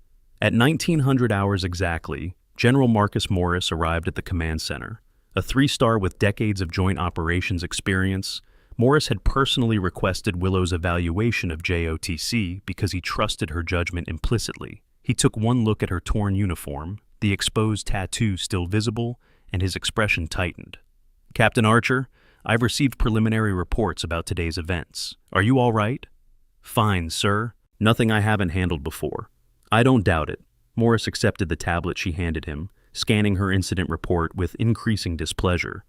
At 1900 hours exactly, General Marcus Morris arrived at the command center. A 3-star with decades of joint operations experience, Morris had personally requested Willow's evaluation of JOTC because he trusted her judgment implicitly. He took one look at her torn uniform, the exposed tattoo still visible, and his expression tightened. Captain Archer, I've received preliminary reports about today's events. Are you all right? Fine, sir. Nothing I haven't handled before. I don't doubt it. Morris accepted the tablet she handed him, scanning her incident report with increasing displeasure.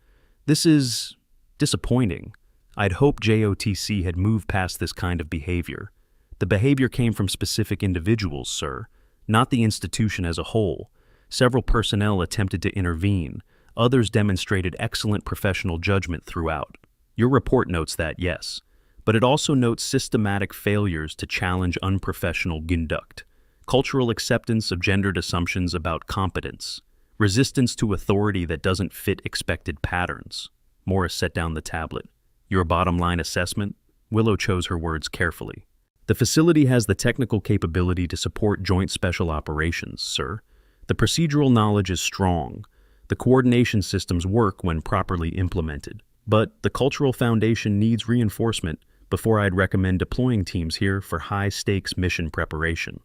This is disappointing. I'd hoped JOTC had moved past this kind of behavior. The behavior came from specific individuals, sir, not the institution as a whole. Several personnel attempted to intervene. Others demonstrated excellent professional judgment throughout. Your report notes that, yes, but it also notes systematic failures to challenge unprofessional conduct, cultural acceptance of gendered assumptions about competence, resistance to authority that doesn't fit expected patterns. Morris set down the tablet. Your bottom line assessment? Willow chose her words carefully. The facility has the technical capability to support joint special operations, sir. The procedural knowledge is strong. The coordination systems work when properly implemented. But the cultural foundation needs reinforcement before I'd recommend deploying teams here for high-stakes mission preparation.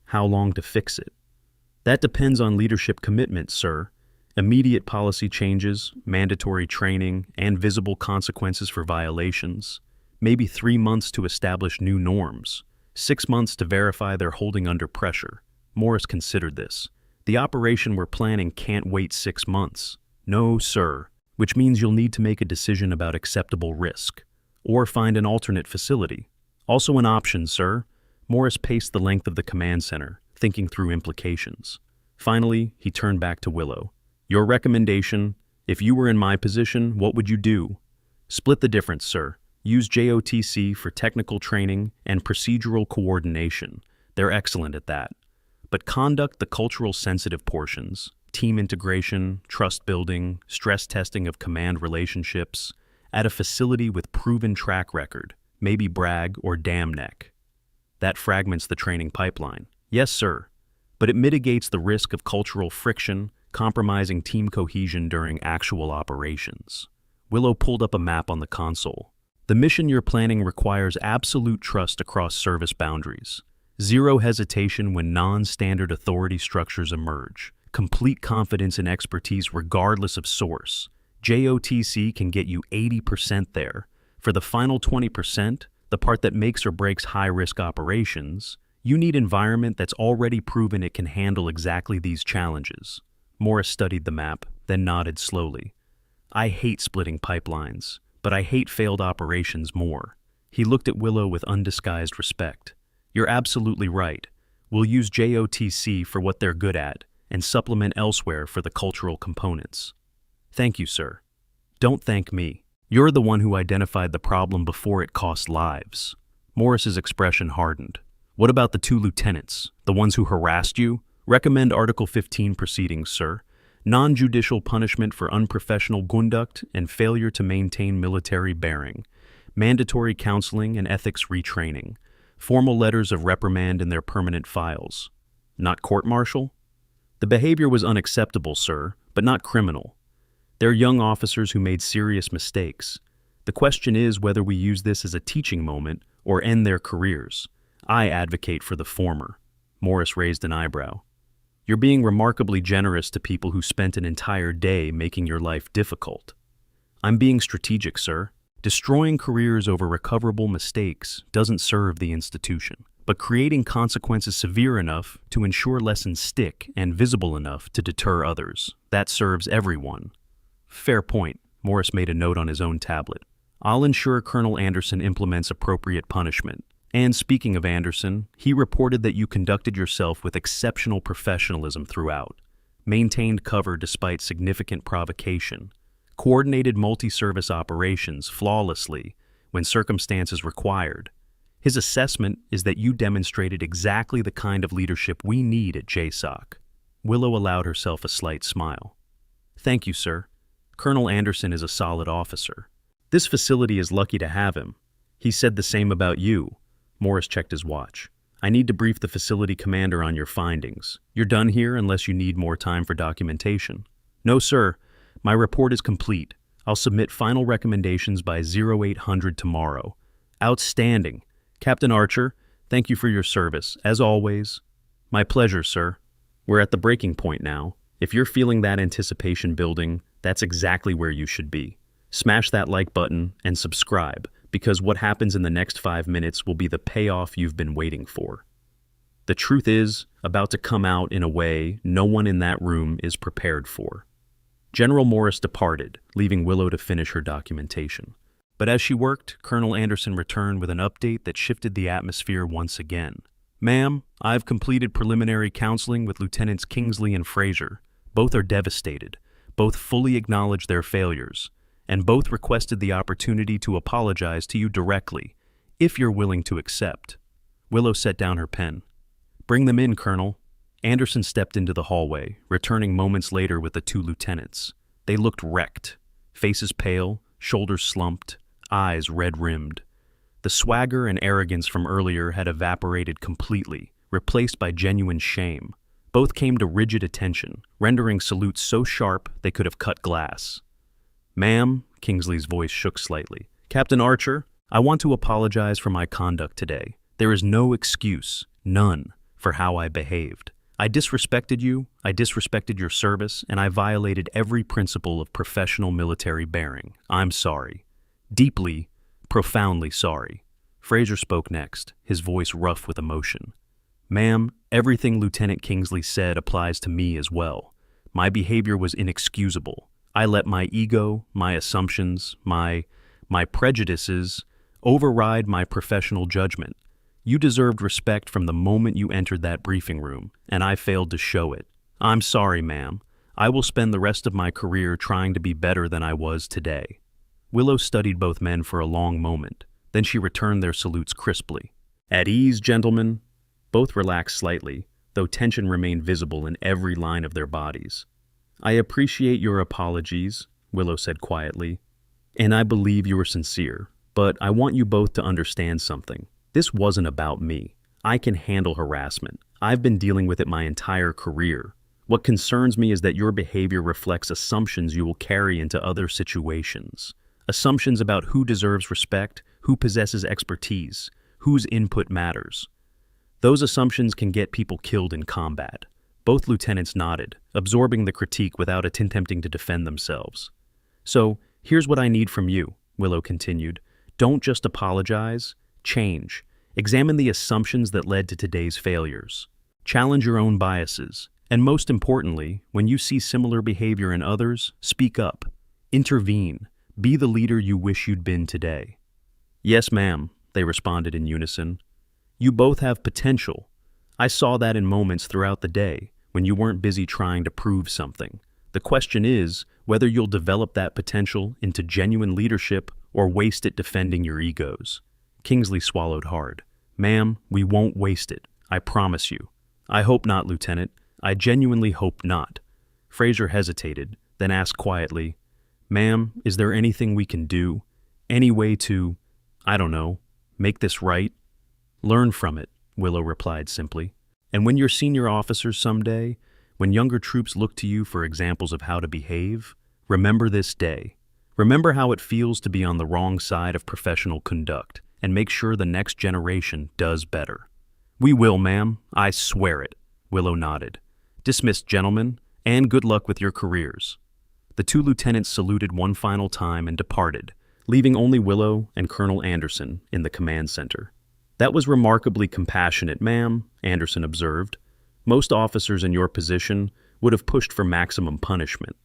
How long to fix it? That depends on leadership commitment, sir. Immediate policy changes, mandatory training, and visible consequences for violations. Maybe 3 months to establish new norms. 6 months to verify they're holding under pressure. Morris considered this. The operation we're planning can't wait 6 months. No, sir. Which means you'll need to make a decision about acceptable risk. Or find an alternate facility. Also an option, sir. Morris paced the length of the command center, thinking through implications. Finally, he turned back to Willow. Your recommendation, if you were in my position, what would you do? Split the difference, sir. Use JOTC for technical training and procedural coordination. They're excellent at that. But conduct the cultural sensitive portions, team integration, trust building, stress testing of command relationships, at a facility with proven track record, maybe Bragg or Dam Neck. That fragments the training pipeline. Yes, sir. But it mitigates the risk of cultural friction, compromising team cohesion during actual operations. Willow pulled up a map on the console. The mission you're planning requires absolute trust across service boundaries. Zero hesitation when non-standard authority structures emerge. Complete confidence in expertise regardless of source. JOTC can get you 80% there. For the final 20%, the part that makes or breaks high-risk operations, you need environment that's already proven it can handle exactly these challenges. Morris studied the map, then nodded slowly. I hate splitting pipelines, but I hate failed operations more. He looked at Willow with undisguised respect. You're absolutely right. We'll use JOTC for what they're good at and supplement elsewhere for the cultural components. Thank you, sir. Don't thank me. You're the one who identified the problem before it cost lives. Morris's expression hardened. What about the two lieutenants, the ones who harassed you? Recommend Article 15 proceedings, sir. Non-judicial punishment for unprofessional conduct and failure to maintain military bearing. Mandatory counseling and ethics retraining. Formal letters of reprimand in their permanent files. Not court-martial? The behavior was unacceptable, sir, but not criminal. They're young officers who made serious mistakes. The question is whether we use this as a teaching moment or end their careers. I advocate for the former. Morris raised an eyebrow. You're being remarkably generous to people who spent an entire day making your life difficult. I'm being strategic, sir. Destroying careers over recoverable mistakes doesn't serve the institution, but creating consequences severe enough to ensure lessons stick and visible enough to deter others, that serves everyone. Fair point. Morris made a note on his own tablet. I'll ensure Colonel Anderson implements appropriate punishment. And speaking of Anderson, he reported that you conducted yourself with exceptional professionalism throughout, maintained cover despite significant provocation, coordinated multi-service operations flawlessly when circumstances required. His assessment is that you demonstrated exactly the kind of leadership we need at JSOC. Willow allowed herself a slight smile. Thank you, sir. Colonel Anderson is a solid officer. This facility is lucky to have him. He said the same about you. Morris checked his watch. I need to brief the facility commander on your findings. You're done here unless you need more time for documentation. No, sir. My report is complete. I'll submit final recommendations by 0800 tomorrow. Outstanding. Captain Archer, thank you for your service, as always. My pleasure, sir. We're at the breaking point now. If you're feeling that anticipation building, that's exactly where you should be. Smash that like button and subscribe, because what happens in the next 5 minutes will be the payoff you've been waiting for. The truth is about to come out in a way no one in that room is prepared for. General Morris departed, leaving Willow to finish her documentation. But as she worked, Colonel Anderson returned with an update that shifted the atmosphere once again. Ma'am, I've completed preliminary counseling with Lieutenants Kingsley and Fraser. Both are devastated. Both fully acknowledge their failures, and both requested the opportunity to apologize to you directly, if you're willing to accept. Willow set down her pen. Bring them in, Colonel. Anderson stepped into the hallway, returning moments later with the two lieutenants. They looked wrecked, faces pale, shoulders slumped, eyes red-rimmed. The swagger and arrogance from earlier had evaporated completely, replaced by genuine shame. Both came to rigid attention, rendering salutes so sharp they could have cut glass. Ma'am, Kingsley's voice shook slightly. Captain Archer, I want to apologize for my conduct today. There is no excuse, none, for how I behaved. I disrespected you, I disrespected your service, and I violated every principle of professional military bearing. I'm sorry. Deeply, profoundly sorry. Fraser spoke next, his voice rough with emotion. Ma'am, everything Lieutenant Kingsley said applies to me as well. My behavior was inexcusable. I let my ego, my assumptions, my prejudices override my professional judgment. You deserved respect from the moment you entered that briefing room, and I failed to show it. I'm sorry, ma'am. I will spend the rest of my career trying to be better than I was today." Willow studied both men for a long moment. Then she returned their salutes crisply. "At ease, gentlemen." Both relaxed slightly, though tension remained visible in every line of their bodies. "I appreciate your apologies," Willow said quietly, "and I believe you were sincere. But I want you both to understand something. This wasn't about me. I can handle harassment. I've been dealing with it my entire career. What concerns me is that your behavior reflects assumptions you will carry into other situations. Assumptions about who deserves respect, who possesses expertise, whose input matters. Those assumptions can get people killed in combat." Both lieutenants nodded, absorbing the critique without attempting to defend themselves. "So, here's what I need from you," Willow continued. "Don't just apologize. Change. Examine the assumptions that led to today's failures. Challenge your own biases. And most importantly, when you see similar behavior in others, speak up. Intervene. Be the leader you wish you'd been today." "Yes, ma'am," they responded in unison. "You both have potential. I saw that in moments throughout the day when you weren't busy trying to prove something. The question is whether you'll develop that potential into genuine leadership or waste it defending your egos." Kingsley swallowed hard. "Ma'am, we won't waste it. I promise you." "I hope not, Lieutenant. I genuinely hope not." Fraser hesitated, then asked quietly, "Ma'am, is there anything we can do? Any way to, I don't know, make this right?" "Learn from it," Willow replied simply. "And when you're senior officers someday, when younger troops look to you for examples of how to behave, remember this day. Remember how it feels to be on the wrong side of professional conduct, and make sure the next generation does better." "We will, ma'am. I swear it," Willow nodded. "Dismissed, gentlemen, and good luck with your careers." The two lieutenants saluted one final time and departed, leaving only Willow and Colonel Anderson in the command center. "That was remarkably compassionate, ma'am," Anderson observed. "Most officers in your position would have pushed for maximum punishment."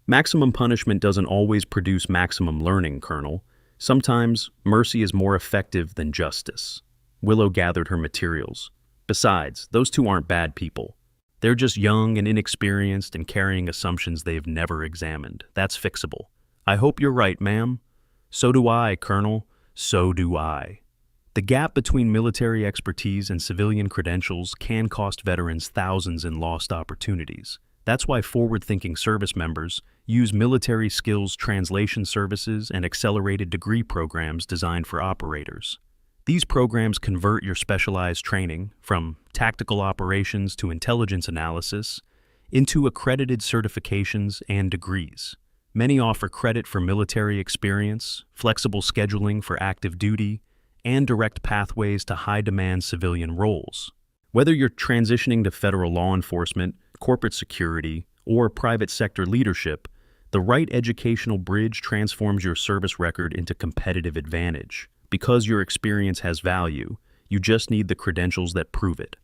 "Maximum punishment doesn't always produce maximum learning, Colonel. Sometimes mercy is more effective than justice." Willow gathered her materials. "Besides, those two aren't bad people. They're just young and inexperienced and carrying assumptions they've never examined. That's fixable." "I hope you're right, ma'am." "So do I, Colonel. So do I." The gap between military expertise and civilian credentials can cost veterans thousands in lost opportunities. That's why forward-thinking service members use military skills translation services and accelerated degree programs designed for operators. These programs convert your specialized training, from tactical operations to intelligence analysis, into accredited certifications and degrees. Many offer credit for military experience, flexible scheduling for active duty, and direct pathways to high-demand civilian roles. Whether you're transitioning to federal law enforcement, corporate security, or private sector leadership, the right educational bridge transforms your service record into competitive advantage. Because your experience has value, you just need the credentials that prove it.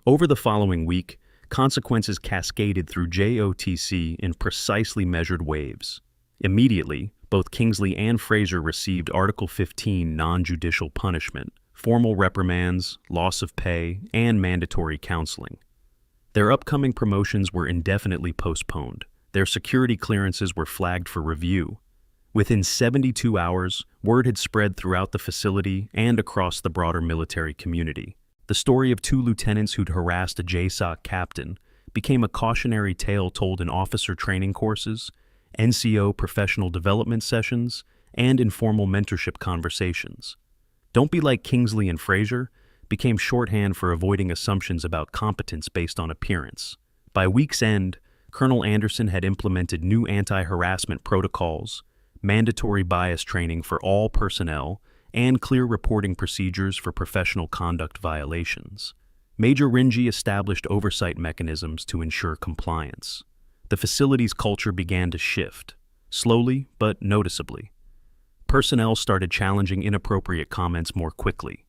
Over the following week, consequences cascaded through JOTC in precisely measured waves. Immediately, both Kingsley and Fraser received Article 15 non-judicial punishment, formal reprimands, loss of pay, and mandatory counseling. Their upcoming promotions were indefinitely postponed. Their security clearances were flagged for review. Within 72 hours, word had spread throughout the facility and across the broader military community. The story of two lieutenants who'd harassed a JSOC captain became a cautionary tale told in officer training courses, NCO professional development sessions, and informal mentorship conversations. "Don't be like Kingsley and Fraser" became shorthand for avoiding assumptions about competence based on appearance. By week's end, Colonel Anderson had implemented new anti-harassment protocols, mandatory bias training for all personnel, and clear reporting procedures for professional conduct violations. Major Ringy established oversight mechanisms to ensure compliance. The facility's culture began to shift, slowly but noticeably. Personnel started challenging inappropriate comments more quickly.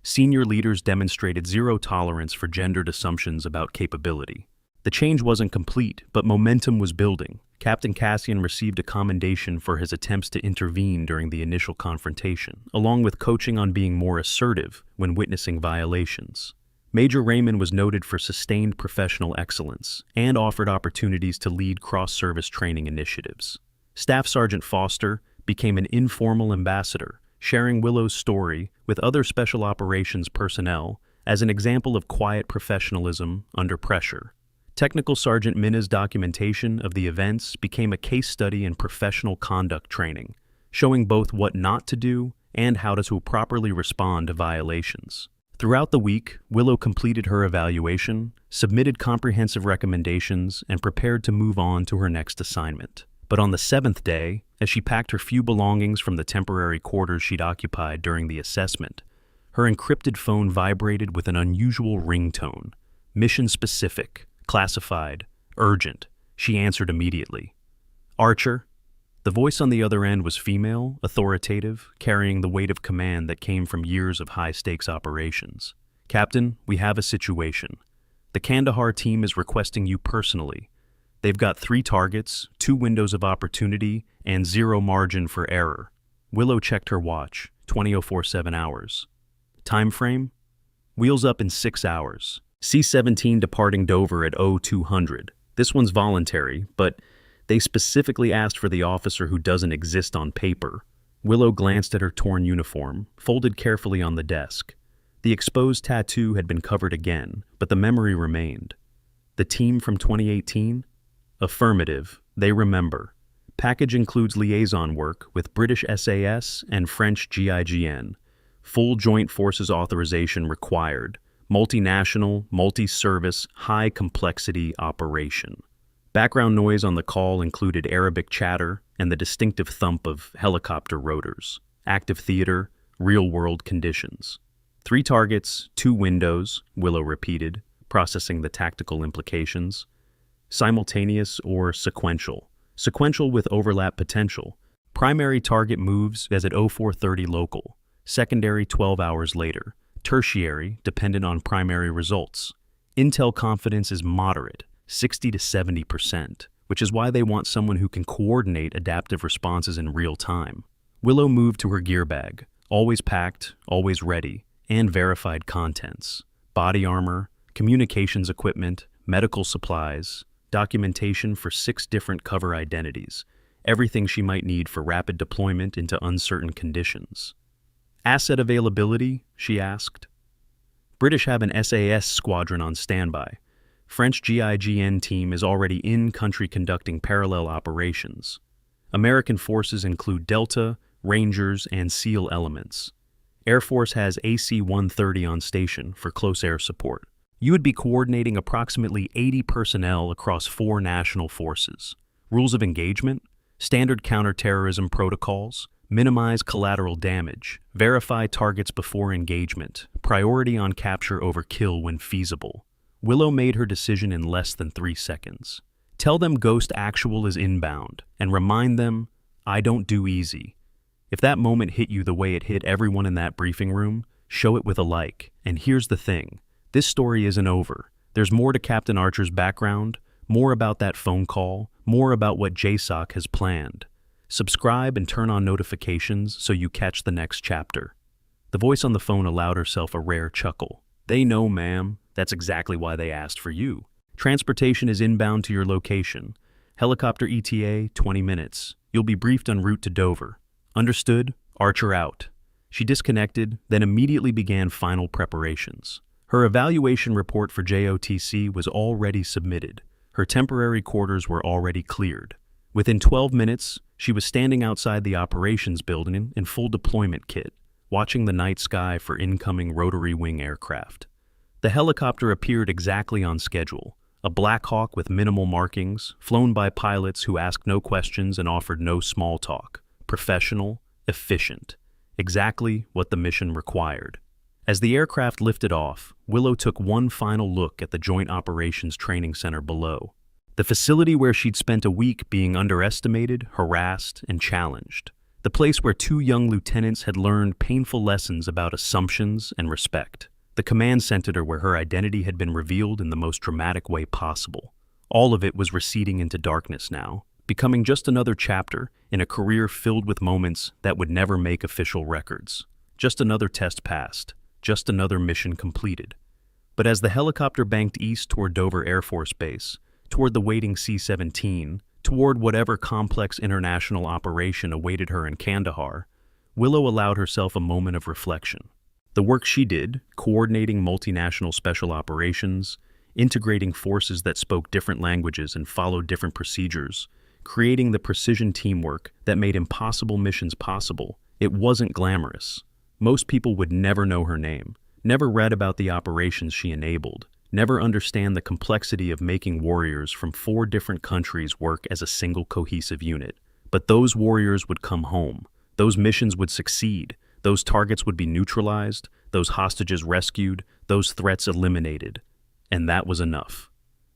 Senior leaders demonstrated zero tolerance for gendered assumptions about capability. The change wasn't complete, but momentum was building. Captain Cassian received a commendation for his attempts to intervene during the initial confrontation, along with coaching on being more assertive when witnessing violations. Major Raymond was noted for sustained professional excellence and offered opportunities to lead cross-service training initiatives. Staff Sergeant Foster became an informal ambassador, sharing Willow's story with other special operations personnel as an example of quiet professionalism under pressure. Technical Sergeant Minna's documentation of the events became a case study in professional conduct training, showing both what not to do and how to properly respond to violations. Throughout the week, Willow completed her evaluation, submitted comprehensive recommendations, and prepared to move on to her next assignment. But on the 7th day, as she packed her few belongings from the temporary quarters she'd occupied during the assessment, her encrypted phone vibrated with an unusual ringtone. Mission-specific, classified, urgent. She answered immediately. "Archer?" The voice on the other end was female, authoritative, carrying the weight of command that came from years of high-stakes operations. "Captain, we have a situation. The Kandahar team is requesting you personally. They've got 3 targets, 2 windows of opportunity, and 0 margin for error." Willow checked her watch, 20:07 hours. Time frame? Wheels up in 6 hours. C-17 departing Dover at 0200. This one's voluntary, but they specifically asked for the officer who doesn't exist on paper. Willow glanced at her torn uniform, folded carefully on the desk. The exposed tattoo had been covered again, but the memory remained. The team from 2018? Affirmative, they remember. Package includes liaison work with British SAS and French GIGN. Full Joint Forces authorization required. Multinational, multi-service, high-complexity operation. Background noise on the call included Arabic chatter and the distinctive thump of helicopter rotors. Active theater, real-world conditions. 3 targets, 2 windows, Willow repeated, processing the tactical implications. Simultaneous or sequential. Sequential with overlap potential. Primary target moves as at 0430 local. Secondary 12 hours later. Tertiary, dependent on primary results. Intel confidence is moderate, 60 to 70%, which is why they want someone who can coordinate adaptive responses in real time. Willow moved to her gear bag, always packed, always ready, and verified contents. Body armor, communications equipment, medical supplies, documentation for 6 different cover identities, everything she might need for rapid deployment into uncertain conditions. "Asset availability?" she asked. "British have an SAS squadron on standby. French GIGN team is already in-country conducting parallel operations. American forces include Delta, Rangers, and SEAL elements. Air Force has AC-130 on station for close air support. You would be coordinating approximately 80 personnel across 4 national forces. Rules of engagement, standard counterterrorism protocols, minimize collateral damage, verify targets before engagement, priority on capture over kill when feasible." Willow made her decision in less than 3 seconds. "Tell them Ghost Actual is inbound, and remind them, I don't do easy." If that moment hit you the way it hit everyone in that briefing room, show it with a like. And here's the thing. This story isn't over. There's more to Captain Archer's background, more about that phone call, more about what JSOC has planned. Subscribe and turn on notifications so you catch the next chapter. The voice on the phone allowed herself a rare chuckle. "They know, ma'am. That's exactly why they asked for you. Transportation is inbound to your location. Helicopter ETA, 20 minutes. You'll be briefed en route to Dover. Understood? Archer out." She disconnected, then immediately began final preparations. Her evaluation report for JOTC was already submitted. Her temporary quarters were already cleared. Within 12 minutes, she was standing outside the operations building in full deployment kit, watching the night sky for incoming rotary wing aircraft. The helicopter appeared exactly on schedule, a Black Hawk with minimal markings, flown by pilots who asked no questions and offered no small talk. Professional, efficient, exactly what the mission required. As the aircraft lifted off, Willow took one final look at the Joint Operations Training Center below. The facility where she'd spent a week being underestimated, harassed, and challenged. The place where 2 young lieutenants had learned painful lessons about assumptions and respect. The command center where her identity had been revealed in the most dramatic way possible. All of it was receding into darkness now, becoming just another chapter in a career filled with moments that would never make official records. Just another test passed, just another mission completed. But as the helicopter banked east toward Dover Air Force Base, toward the waiting C-17, toward whatever complex international operation awaited her in Kandahar, Willow allowed herself a moment of reflection. The work she did, coordinating multinational special operations, integrating forces that spoke different languages and followed different procedures, creating the precision teamwork that made impossible missions possible, it wasn't glamorous. Most people would never know her name, never read about the operations she enabled, never understand the complexity of making warriors from 4 different countries work as a single cohesive unit. But those warriors would come home. Those missions would succeed. Those targets would be neutralized, those hostages rescued, those threats eliminated. And that was enough.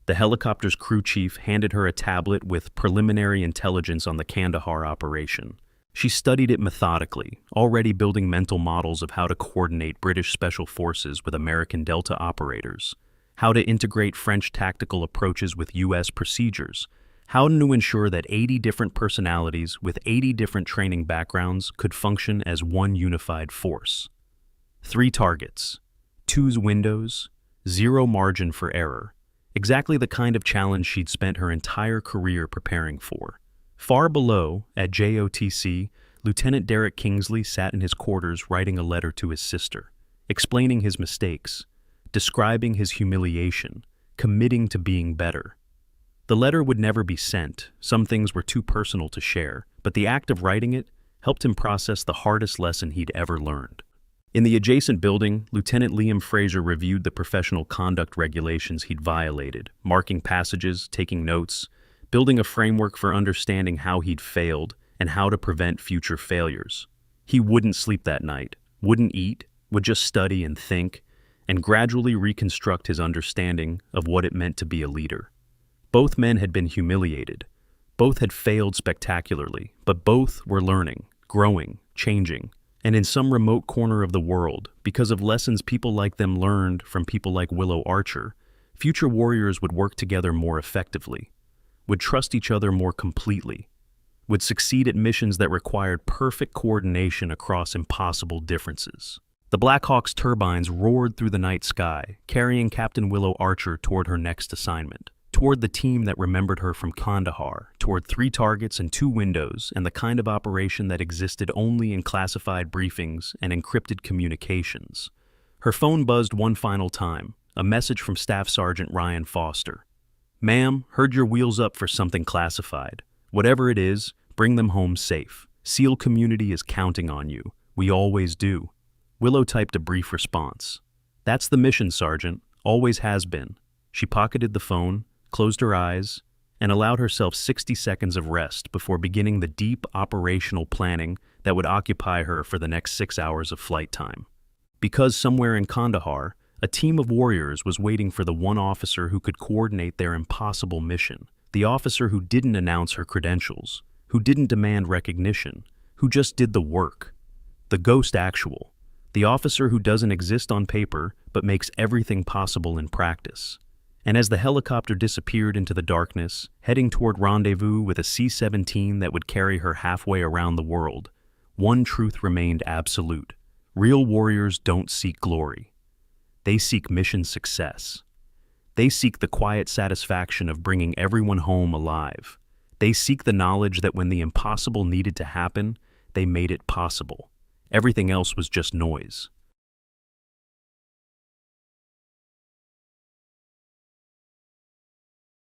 The helicopter's crew chief handed her a tablet with preliminary intelligence on the Kandahar operation. She studied it methodically, already building mental models of how to coordinate British special forces with American Delta operators, how to integrate French tactical approaches with U.S. procedures, how to ensure that 80 different personalities with 80 different training backgrounds could function as one unified force. 3 targets, 2 windows, 0 margin for error. Exactly the kind of challenge she'd spent her entire career preparing for. Far below, at JOTC, Lieutenant Derek Kingsley sat in his quarters writing a letter to his sister, explaining his mistakes, describing his humiliation, committing to being better. The letter would never be sent, some things were too personal to share, but the act of writing it helped him process the hardest lesson he'd ever learned. In the adjacent building, Lieutenant Liam Fraser reviewed the professional conduct regulations he'd violated, marking passages, taking notes, building a framework for understanding how he'd failed and how to prevent future failures. He wouldn't sleep that night, wouldn't eat, would just study and think, and gradually reconstruct his understanding of what it meant to be a leader. Both men had been humiliated. Both had failed spectacularly, but both were learning, growing, changing. And in some remote corner of the world, because of lessons people like them learned from people like Willow Archer, future warriors would work together more effectively, would trust each other more completely, would succeed at missions that required perfect coordination across impossible differences. The Black Hawk's turbines roared through the night sky, carrying Captain Willow Archer toward her next assignment, toward the team that remembered her from Kandahar, toward 3 targets and 2 windows and the kind of operation that existed only in classified briefings and encrypted communications. Her phone buzzed one final time, a message from Staff Sergeant Ryan Foster. "Ma'am, heard your wheels up for something classified. Whatever it is, bring them home safe. SEAL community is counting on you. We always do." Willow typed a brief response. "That's the mission, Sergeant. Always has been." She pocketed the phone, closed her eyes, and allowed herself 60 seconds of rest before beginning the deep operational planning that would occupy her for the next 6 hours of flight time. Because somewhere in Kandahar, a team of warriors was waiting for the one officer who could coordinate their impossible mission, the officer who didn't announce her credentials, who didn't demand recognition, who just did the work. The Ghost Actual, the officer who doesn't exist on paper but makes everything possible in practice. And as the helicopter disappeared into the darkness, heading toward rendezvous with a C-17 that would carry her halfway around the world, one truth remained absolute. Real warriors don't seek glory. They seek mission success. They seek the quiet satisfaction of bringing everyone home alive. They seek the knowledge that when the impossible needed to happen, they made it possible. Everything else was just noise.